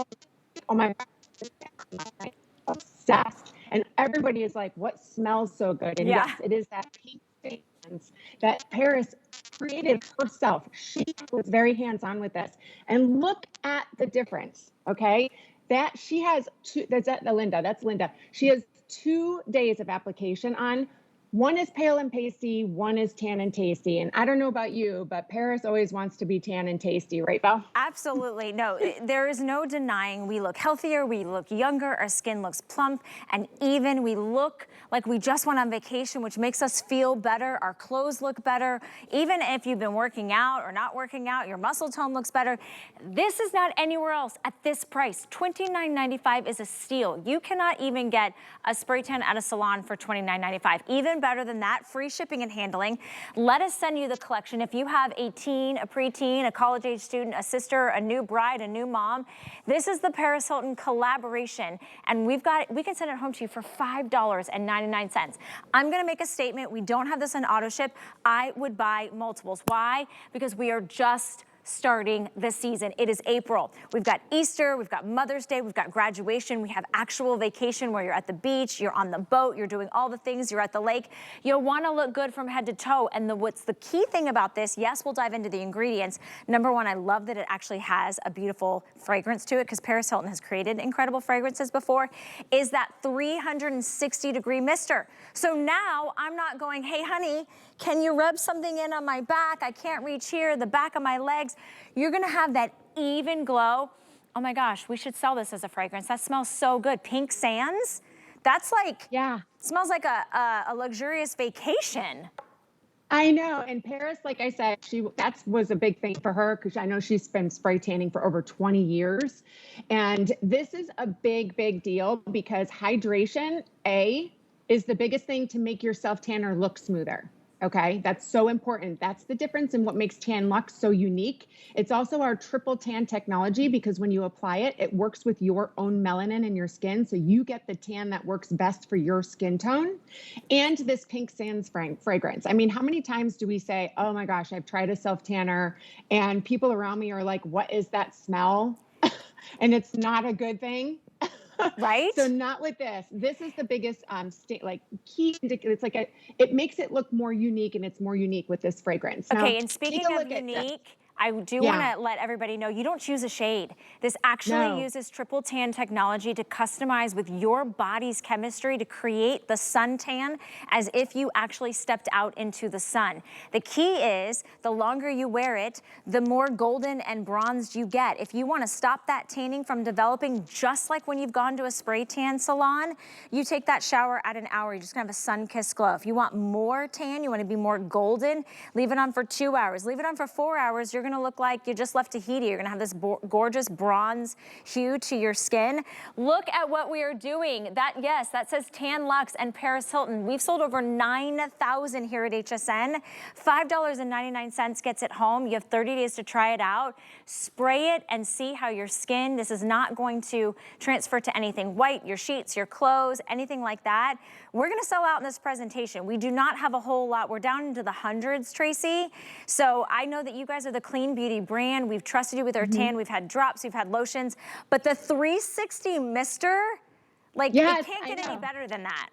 oh my God, obsessed. And everybody is like, what smells so good? And yes, it is that pink fragrance that Paris created herself. She was very hands-on with this. And look at the difference, okay? That she has that's Linda. She has 2 days of application on. One is pale and pasty, one is tan and tasty. And I don't know about you, but Paris always wants to be tan and tasty, right, Val? Absolutely. No, there is no denying we look healthier, we look younger, our skin looks plump, and even we look like we just went on vacation, which makes us feel better. Our clothes look better. Even if you've been working out or not working out, your muscle tone looks better. This is not anywhere else at this price. $29.95 is a steal. You cannot even get a spray tan at a salon for $29.95. Even better than that, free shipping and handling. Let us send you the collection. If you have a teen, a preteen, a college-age student, a sister, a new bride, a new mom, this is the Paris Hilton collaboration, and we can send it home to you for $5.99. I'm gonna make a statement. We don't have this on auto ship. I would buy multiples. Why? Because we are just starting the season. It is April. We've got Easter, we've got Mother's Day, we've got graduation, we have actual vacation where you're at the beach, you're on the boat, you're doing all the things, you're at the lake. You'll want to look good from head to toe. And what's the key thing about this, yes, we'll dive into the ingredients. Number one, I love that it actually has a beautiful fragrance to it, because Paris Hilton has created incredible fragrances before, is that 360-degree mister. So now I'm not going, hey honey, can you rub something in on my back? I can't reach here, the back of my legs. You're gonna have that even glow. Oh my gosh, we should sell this as a fragrance. That smells so good. Pink sands, that's like, yeah, smells like a luxurious vacation. I know. And Paris, like I said, that was a big thing for her, because I know she's been spray tanning for over 20 years. And this is a big, big deal, because hydration, is the biggest thing to make your self tanner look smoother. Okay, that's so important. That's the difference in what makes Tan Luxe so unique. It's also our triple tan technology, because when you apply it, it works with your own melanin in your skin. So you get the tan that works best for your skin tone. And this pink sands fragrance. I mean, how many times do we say, oh my gosh, I've tried a self tanner, and people around me are like, what is that smell? And it's not a good thing. Right? So not with this. This is the biggest key indicator. It's like it makes it look more unique, and it's more unique with this fragrance. Okay, now, and speaking of unique, I do want to let everybody know you don't choose a shade. This actually uses triple tan technology to customize with your body's chemistry to create the suntan as if you actually stepped out into the sun. The key is the longer you wear it, the more golden and bronzed you get. If you want to stop that tanning from developing, just like when you've gone to a spray tan salon, you take that shower at an hour, you're just gonna have a sun-kissed glow. If you want more tan, you want to be more golden, leave it on for 2 hours, leave it on for 4 hours, you're gonna look like you just left Tahiti. You're gonna have this gorgeous bronze hue to your skin. Look at what we are doing. Yes, that says Tan Luxe and Paris Hilton. We've sold over 9,000 here at HSN. $5.99 gets it home. You have 30 days to try it out. Spray it and see how your skin, this is not going to transfer to anything white, your sheets, your clothes, anything like that. We're gonna sell out in this presentation. We do not have a whole lot. We're down into the hundreds, Tracy. So I know that you guys are the clean beauty brand. We've trusted you with our tan. We've had drops, we've had lotions, but the 360 mister, like, it can't get any better than that.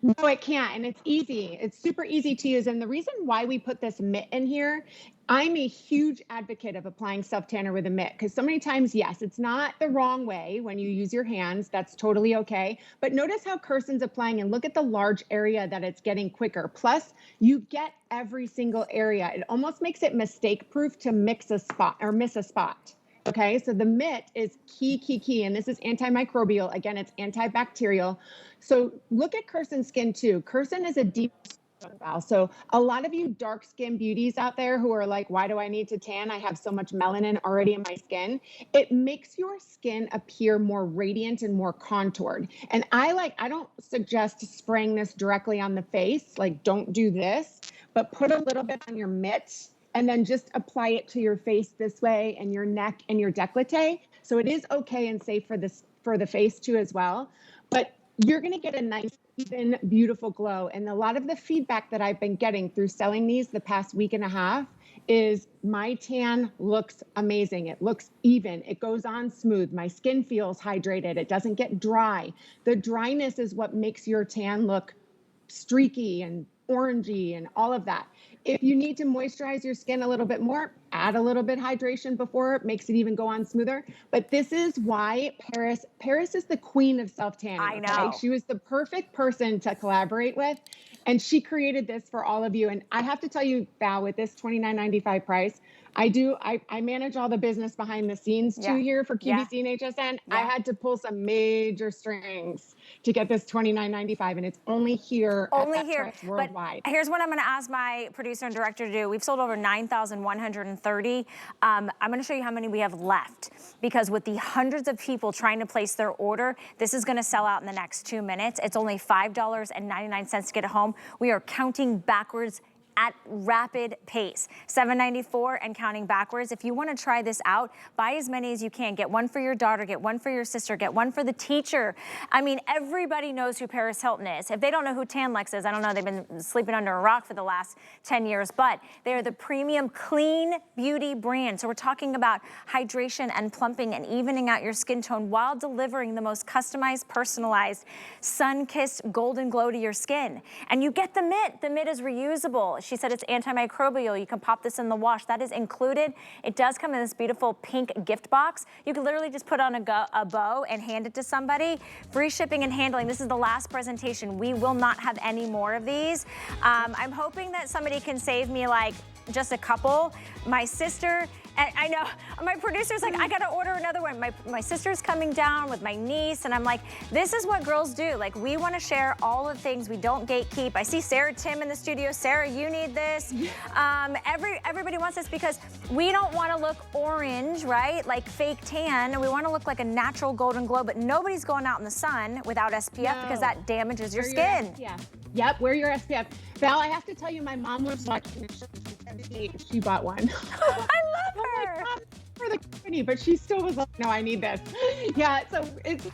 No, it can't. And it's easy. It's super easy to use. And the reason why we put this mitt in here, I'm a huge advocate of applying self tanner with a mitt, because so many times, yes, it's not the wrong way when you use your hands. That's totally okay. But notice how Kirsten's applying, and look at the large area that it's getting quicker. Plus, you get every single area. It almost makes it mistake proof to mix a spot or miss a spot. Okay, so the mitt is key, and this is antimicrobial. Again, it's antibacterial. So look at Kirsten's skin too. Kirsten is a deep profile. So a lot of you dark skin beauties out there who are like, why do I need to tan? I have so much melanin already in my skin. It makes your skin appear more radiant and more contoured. And I don't suggest spraying this directly on the face. Like, don't do this, but put a little bit on your mitt, and then just apply it to your face this way, and your neck and your décolleté. So it is okay and safe for the face too as well. But you're gonna get a nice, even, beautiful glow. And a lot of the feedback that I've been getting through selling these the past week and a half is my tan looks amazing. It looks even, it goes on smooth. My skin feels hydrated. It doesn't get dry. The dryness is what makes your tan look streaky and orangey and all of that. If you need to moisturize your skin a little bit more, add a little bit hydration before. It makes it even go on smoother. But this is why Paris is the queen of self-tanning. I know. Okay? She was the perfect person to collaborate with, and she created this for all of you. And I have to tell you, Val, with this $29.95 price, I manage all the business behind the scenes too here for QVC and HSN. I had to pull some major strings to get this $29.95, and it's only here at that price worldwide. But here's what I'm going to ask my producer and director to do. We've sold over 9,130. I'm going to show you how many we have left, because with the hundreds of people trying to place their order, this is going to sell out in the next 2 minutes. It's only $5.99 to get it home. We are counting backwards at rapid pace. $7.94 and counting backwards. If you want to try this out, buy as many as you can. Get one for your daughter, get one for your sister, get one for the teacher. I mean, everybody knows who Paris Hilton is. If they don't know who Tanlex is, I don't know, they've been sleeping under a rock for the last 10 years, but they're the premium clean beauty brand. So we're talking about hydration and plumping and evening out your skin tone while delivering the most customized, personalized, sun-kissed golden glow to your skin. And you get the mitt. The mitt is reusable. She said it's antimicrobial. You can pop this in the wash. That is included. It does come in this beautiful pink gift box. You can literally just put on a bow and hand it to somebody. Free shipping and handling. This is the last presentation. We will not have any more of these. I'm hoping that somebody can save me like just a couple. My sister, and I know my producer's like, I gotta order another one. My sister's coming down with my niece, and I'm like, this is what girls do. Like, we wanna share all the things. We don't gatekeep. I see Sarah Tim in the studio. Sarah, you need this. Everybody wants this because we don't wanna look orange, right? Like fake tan. We wanna look like a natural golden glow, but nobody's going out in the sun without SPF because that damages your skin. Yep, wear your SPF. Val, I have to tell you, my mom was watching. She bought one. I love her. For the company, but she still was like, no, I need this. Yeah, so it's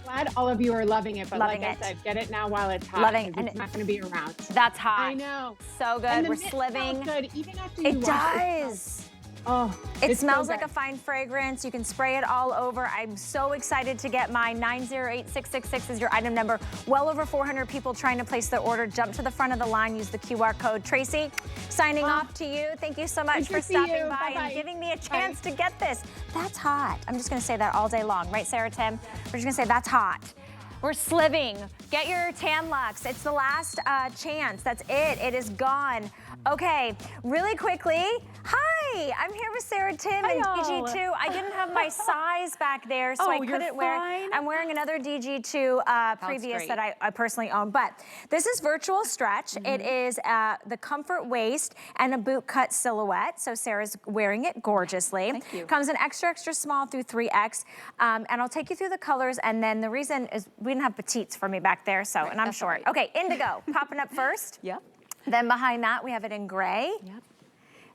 glad all of you are loving it, but like I said, get it now while it's hot. Loving it. And it's not going to be around. That's hot. I know. So good. And We're sliving. Good, even after you It wash does. Oh, it smells like a fine fragrance. You can spray it all over. I'm so excited to get mine. 908666 is your item number. Well over 400 people trying to place their order. Jump to the front of the line. Use the QR code. Tracy, signing off to you. Thank you so much for stopping by and giving me a chance to get this. That's hot. I'm just going to say that all day long. Right, Sarah Tim? We're just going to say that's hot. We're sliving. Get your Tanlex. It's the last chance. That's it. It is gone. Okay, really quickly. Hi, I'm here with Sarah Tim and DG2. I didn't have my size back there, so I couldn't wear it. I'm wearing another DG2 previous that I personally own, but this is virtual stretch. It is the comfort waist and a boot cut silhouette, so Sarah's wearing it gorgeously. Thank you. Comes in extra, extra small through 3X, and I'll take you through the colors, and then the reason is we didn't have petites for me back there, so, and I'm short. Right. Okay, indigo, popping up first. Yep. Then behind that, we have it in gray. Yep.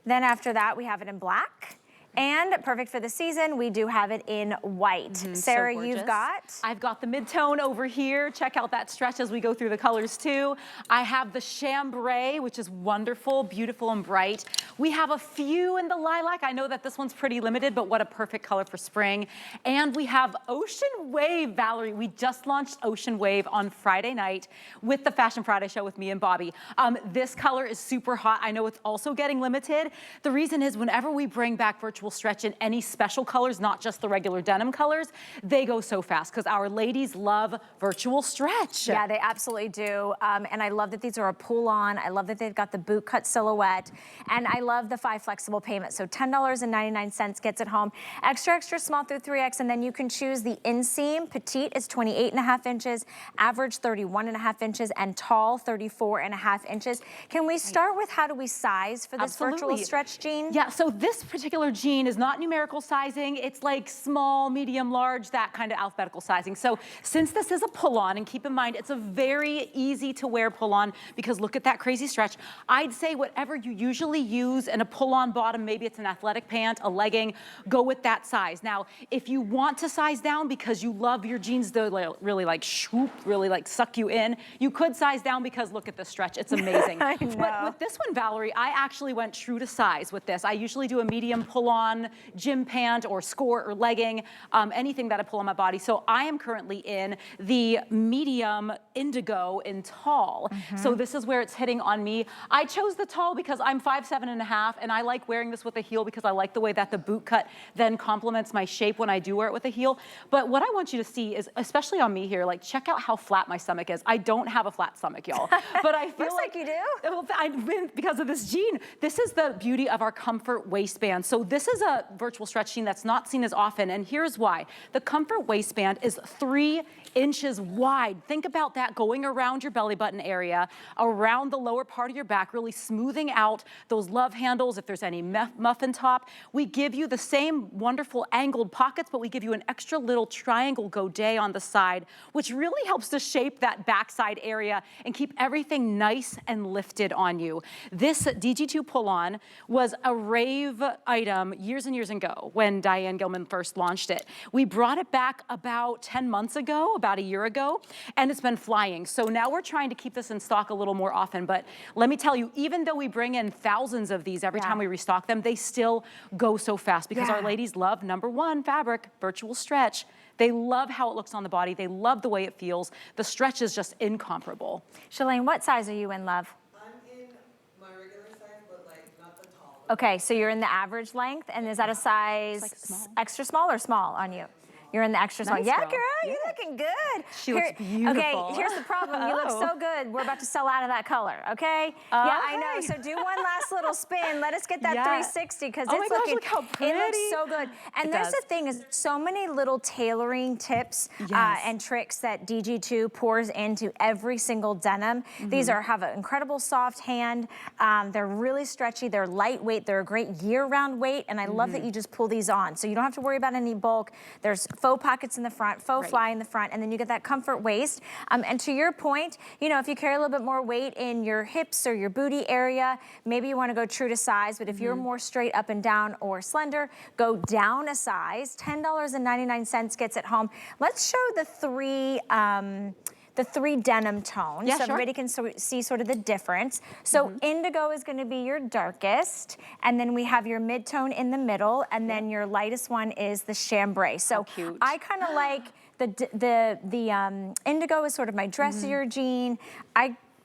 Then after that, we have it in black. And perfect for the season, we do have it in white. Sarah, you've got? I've got the mid-tone over here. Check out that stretch as we go through the colors too. I have the chambray, which is wonderful, beautiful and bright. We have a few in the lilac. I know that this one's pretty limited, but what a perfect color for spring. And we have Ocean Wave, Valerie. We just launched Ocean Wave on Friday night with the Fashion Friday show with me and Bobby. This color is super hot. I know it's also getting limited. The reason is whenever we bring back virtual stretch in any special colors, not just the regular denim colors, they go so fast because our ladies love virtual stretch. Yeah, they absolutely do. And I love that these are a pull-on. I love that they've got the boot cut silhouette. And I love the 5 flexible payments. So $10.99 gets it home. Extra, extra small through 3X. And then you can choose the inseam. Petite is 28.5 inches, average 31.5 inches, and tall 34.5 inches. Can we start with how do we size for this virtual stretch jean? Yeah, so this particular jean is not numerical sizing. It's like small, medium, large, that kind of alphabetical sizing. So since this is a pull-on, and keep in mind, it's a very easy to wear pull-on because look at that crazy stretch. I'd say whatever you usually use in a pull-on bottom, maybe it's an athletic pant, a legging, go with that size. Now, if you want to size down because you love your jeans to really like swoop, really like suck you in, you could size down because look at the stretch. It's amazing. I know. But with this one, Valerie, I actually went true to size with this. I usually do a medium pull-on, gym pant or skirt or legging, anything that I pull on my body. So I am currently in the medium indigo in tall. So this is where it's hitting on me. I chose the tall because I'm 5'7.5", and I like wearing this with a heel because I like the way that the boot cut then complements my shape when I do wear it with a heel. But what I want you to see is, especially on me here, like check out how flat my stomach is. I don't have a flat stomach, y'all. But I feel like you do. Because of this jean. This is the beauty of our comfort waistband. So this is is a virtual stretch jean that's not seen as often, and here's why. The comfort waistband is 3 inches wide. Think about that going around your belly button area, around the lower part of your back, really smoothing out those love handles if there's any muffin top. We give you the same wonderful angled pockets, but we give you an extra little triangle godet on the side, which really helps to shape that backside area and keep everything nice and lifted on you. This DG2 pull-on was a rave item years and years ago when Diane Gilman first launched it. We brought it back about 10 months ago, about a year ago, and it's been flying. So now we're trying to keep this in stock a little more often, but let me tell you, even though we bring in thousands of these every time we restock them, they still go so fast because our ladies love #1 fabric, virtual stretch. They love how it looks on the body. They love the way it feels. The stretch is just incomparable. Shalane, what size are you in, love? I'm in my regular size, but like not the tall. Okay, so you're in the average length, and is that a size like small. extra small or small on you? You're in the extra small. Nice, Yeah, girl. girl, you're looking good. She looks beautiful. Okay, here's the problem. You look so good. We're about to sell out of that color, okay? Yeah, I know. So do one last little spin. Let us get that 360 because Oh it's my gosh, looking, look how it looks pretty. so good. And It there's does. the thing is so many little tailoring tips and tricks that DG2 pours into every single denim. These have an incredible soft hand. They're really stretchy. They're lightweight. They're a great year-round weight. And I love that you just pull these on. So you don't have to worry about any bulk. There's faux pockets in the front, faux fly in the front, and then you get that comfort waist. And to your point, you know, if you carry a little bit more weight in your hips or your booty area, maybe you want to go true to size, but if you're more straight up and down or slender, go down a size. $10.99 gets it home. Let's show the three denim tones so everybody can see sort of the difference. So indigo is going to be your darkest, and then we have your mid-tone in the middle, and then your lightest one is the chambray. So I kind of like the indigo is sort of my dressier jean.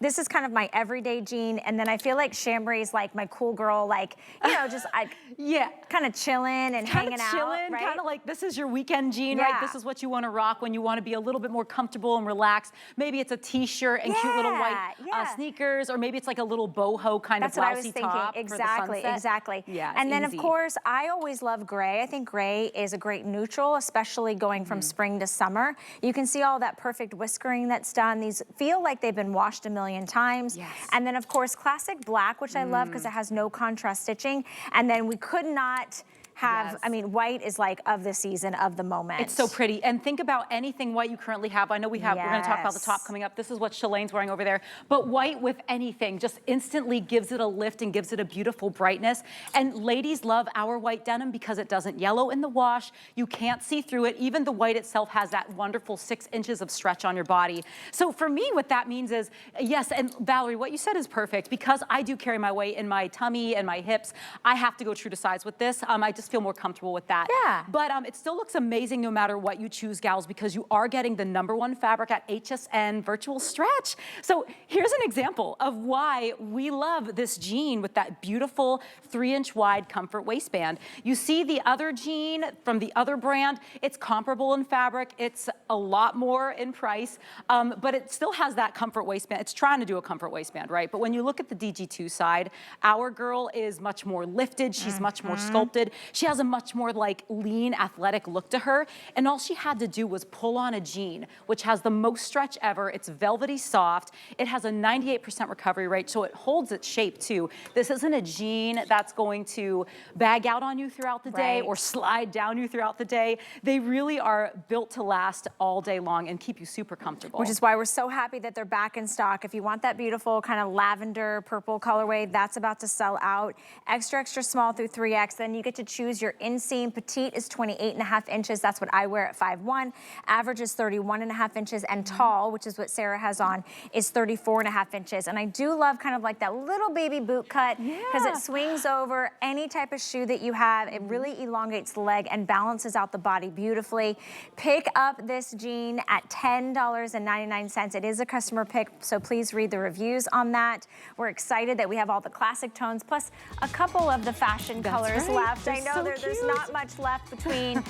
This is kind of my everyday jean, and then I feel like chambray is like my cool girl, like, you know, just kind of chilling and hanging out, right? Kind of like this is your weekend jean, right? This is what you want to rock when you want to be a little bit more comfortable and relaxed. Maybe it's a t-shirt and cute little white sneakers, or maybe it's like a little boho kind of blousey top. Exactly, exactly. Yeah, and then of course, I always love gray. I think gray is a great neutral, especially going from spring to summer. You can see all that perfect whiskering that's done. These feel like they've been washed a million times. And then of course, classic black, which I love because it has no contrast stitching. And then we could not have, I mean, white is like of the season, of the moment. It's so pretty. And think about anything white you currently have. I know we're gonna talk about the top coming up. This is what Shalane's wearing over there. But white with anything just instantly gives it a lift and gives it a beautiful brightness. And ladies love our white denim because it doesn't yellow in the wash. You can't see through it. Even the white itself has that wonderful 6 inches of stretch on your body. So for me, what that means is, yes, and Valerie, what you said is perfect because I do carry my weight in my tummy and my hips. I have to go true to size with this. I just feel more comfortable with that. But it still looks amazing no matter what you choose, gals, because you are getting the #1 fabric at HSN virtual stretch. So here's an example of why we love this jean with that beautiful 3-inch wide comfort waistband. You see the other jean from the other brand, it's comparable in fabric, it's a lot more in price, but it still has that comfort waistband. It's trying to do a comfort waistband, right? But when you look at the DG2 side, our girl is much more lifted, she's much more sculpted. She has a much more like lean, athletic look to her. And all she had to do was pull on a jean, which has the most stretch ever. It's velvety soft. It has a 98% recovery rate, so it holds its shape too. This isn't a jean that's going to bag out on you throughout the day or slide down you throughout the day. They really are built to last all day long and keep you super comfortable. Which is why we're so happy that they're back in stock. If you want that beautiful kind of lavender purple colorway, that's about to sell out. Extra, extra small through 3X. Then you get to choose your inseam. Petite is 28.5 inches. That's what I wear at 5'1". Average is 31.5 inches. And tall, which is what Sarah has on, is 34.5 inches. And I do love kind of like that little baby boot cut because it swings over any type of shoe that you have. It really elongates the leg and balances out the body beautifully. Pick up this jean at $10.99. It is a customer pick, so please read the reviews on that. We're excited that we have all the classic tones plus a couple of the fashion colors left. I know so there's cute. not much left between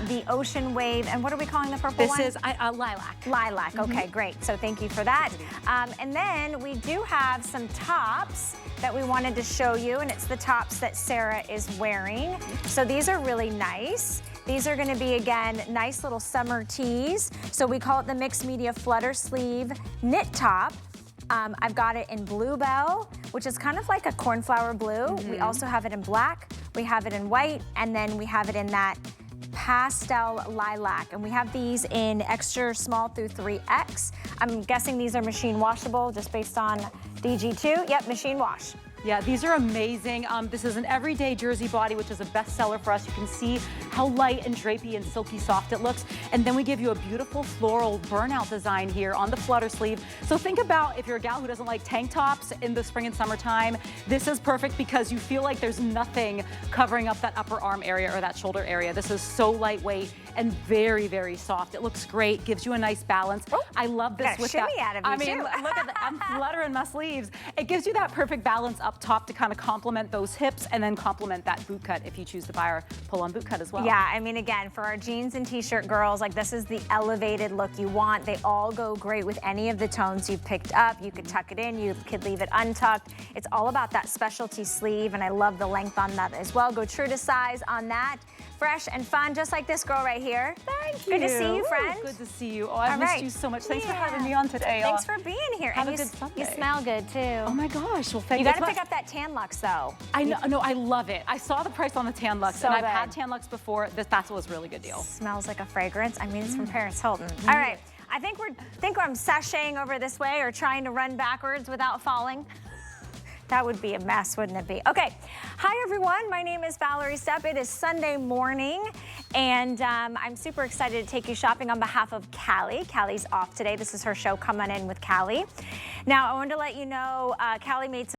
the ocean wave and what are we calling the purple one? This is lilac. Lilac, okay, great. So thank you for that. And then we do have some tops that we wanted to show you, and it's the tops that Sarah is wearing. So these are really nice. These are gonna be, again, nice little summer tees. So we call it the mixed media flutter sleeve knit top. I've got it in bluebell, which is kind of like a cornflower blue. We also have it in black, we have it in white, and then we have it in that pastel lilac. And we have these in extra small through 3X. I'm guessing these are machine washable just based on DG2. Yep, machine wash. Yeah, these are amazing. This is an everyday jersey body, which is a bestseller for us. You can see how light and drapey and silky soft it looks. And then we give you a beautiful floral burnout design here on the flutter sleeve. So think about if you're a gal who doesn't like tank tops in the spring and summertime, this is perfect because you feel like there's nothing covering up that upper arm area or that shoulder area. This is so lightweight and very, very soft. It looks great, gives you a nice balance. Oh, I love this with that. shimmy out of you I mean, too. look at that, I'm fluttering my sleeves. It gives you that perfect balance up top to kind of complement those hips and then complement that boot cut if you choose to buy our pull-on boot cut as well. Yeah, I mean, again, for our jeans and t-shirt girls, like this is the elevated look you want. They all go great with any of the tones you've picked up. You could tuck it in, you could leave it untucked. It's all about that specialty sleeve, and I love the length on that as well. Go true to size on that. Fresh and fun, just like this girl right here. Thank you. Good to see you, friend. Good to see you. Oh, I've missed you so much. Thanks for having me on today. Thanks for being here. Have and a good Sunday. You smell good too. Oh my gosh, well thank You you. gotta pick up that Tan Luxe though. I know, no, I love it. I saw the price on the Tan Luxe, So and I've good. had Tan Luxe before. That was a really good deal. Smells like a fragrance. I mean, it's from Paris Hilton. All right, I think I'm sashaying over this way or trying to run backwards without falling. That would be a mess, wouldn't it be? Okay, hi everyone, my name is Valerie Stepp. It is Sunday morning, and I'm super excited to take you shopping on behalf of Callie. Callie's off today. This is her show, Come On In with Callie. Now, I wanted to let you know, Callie made some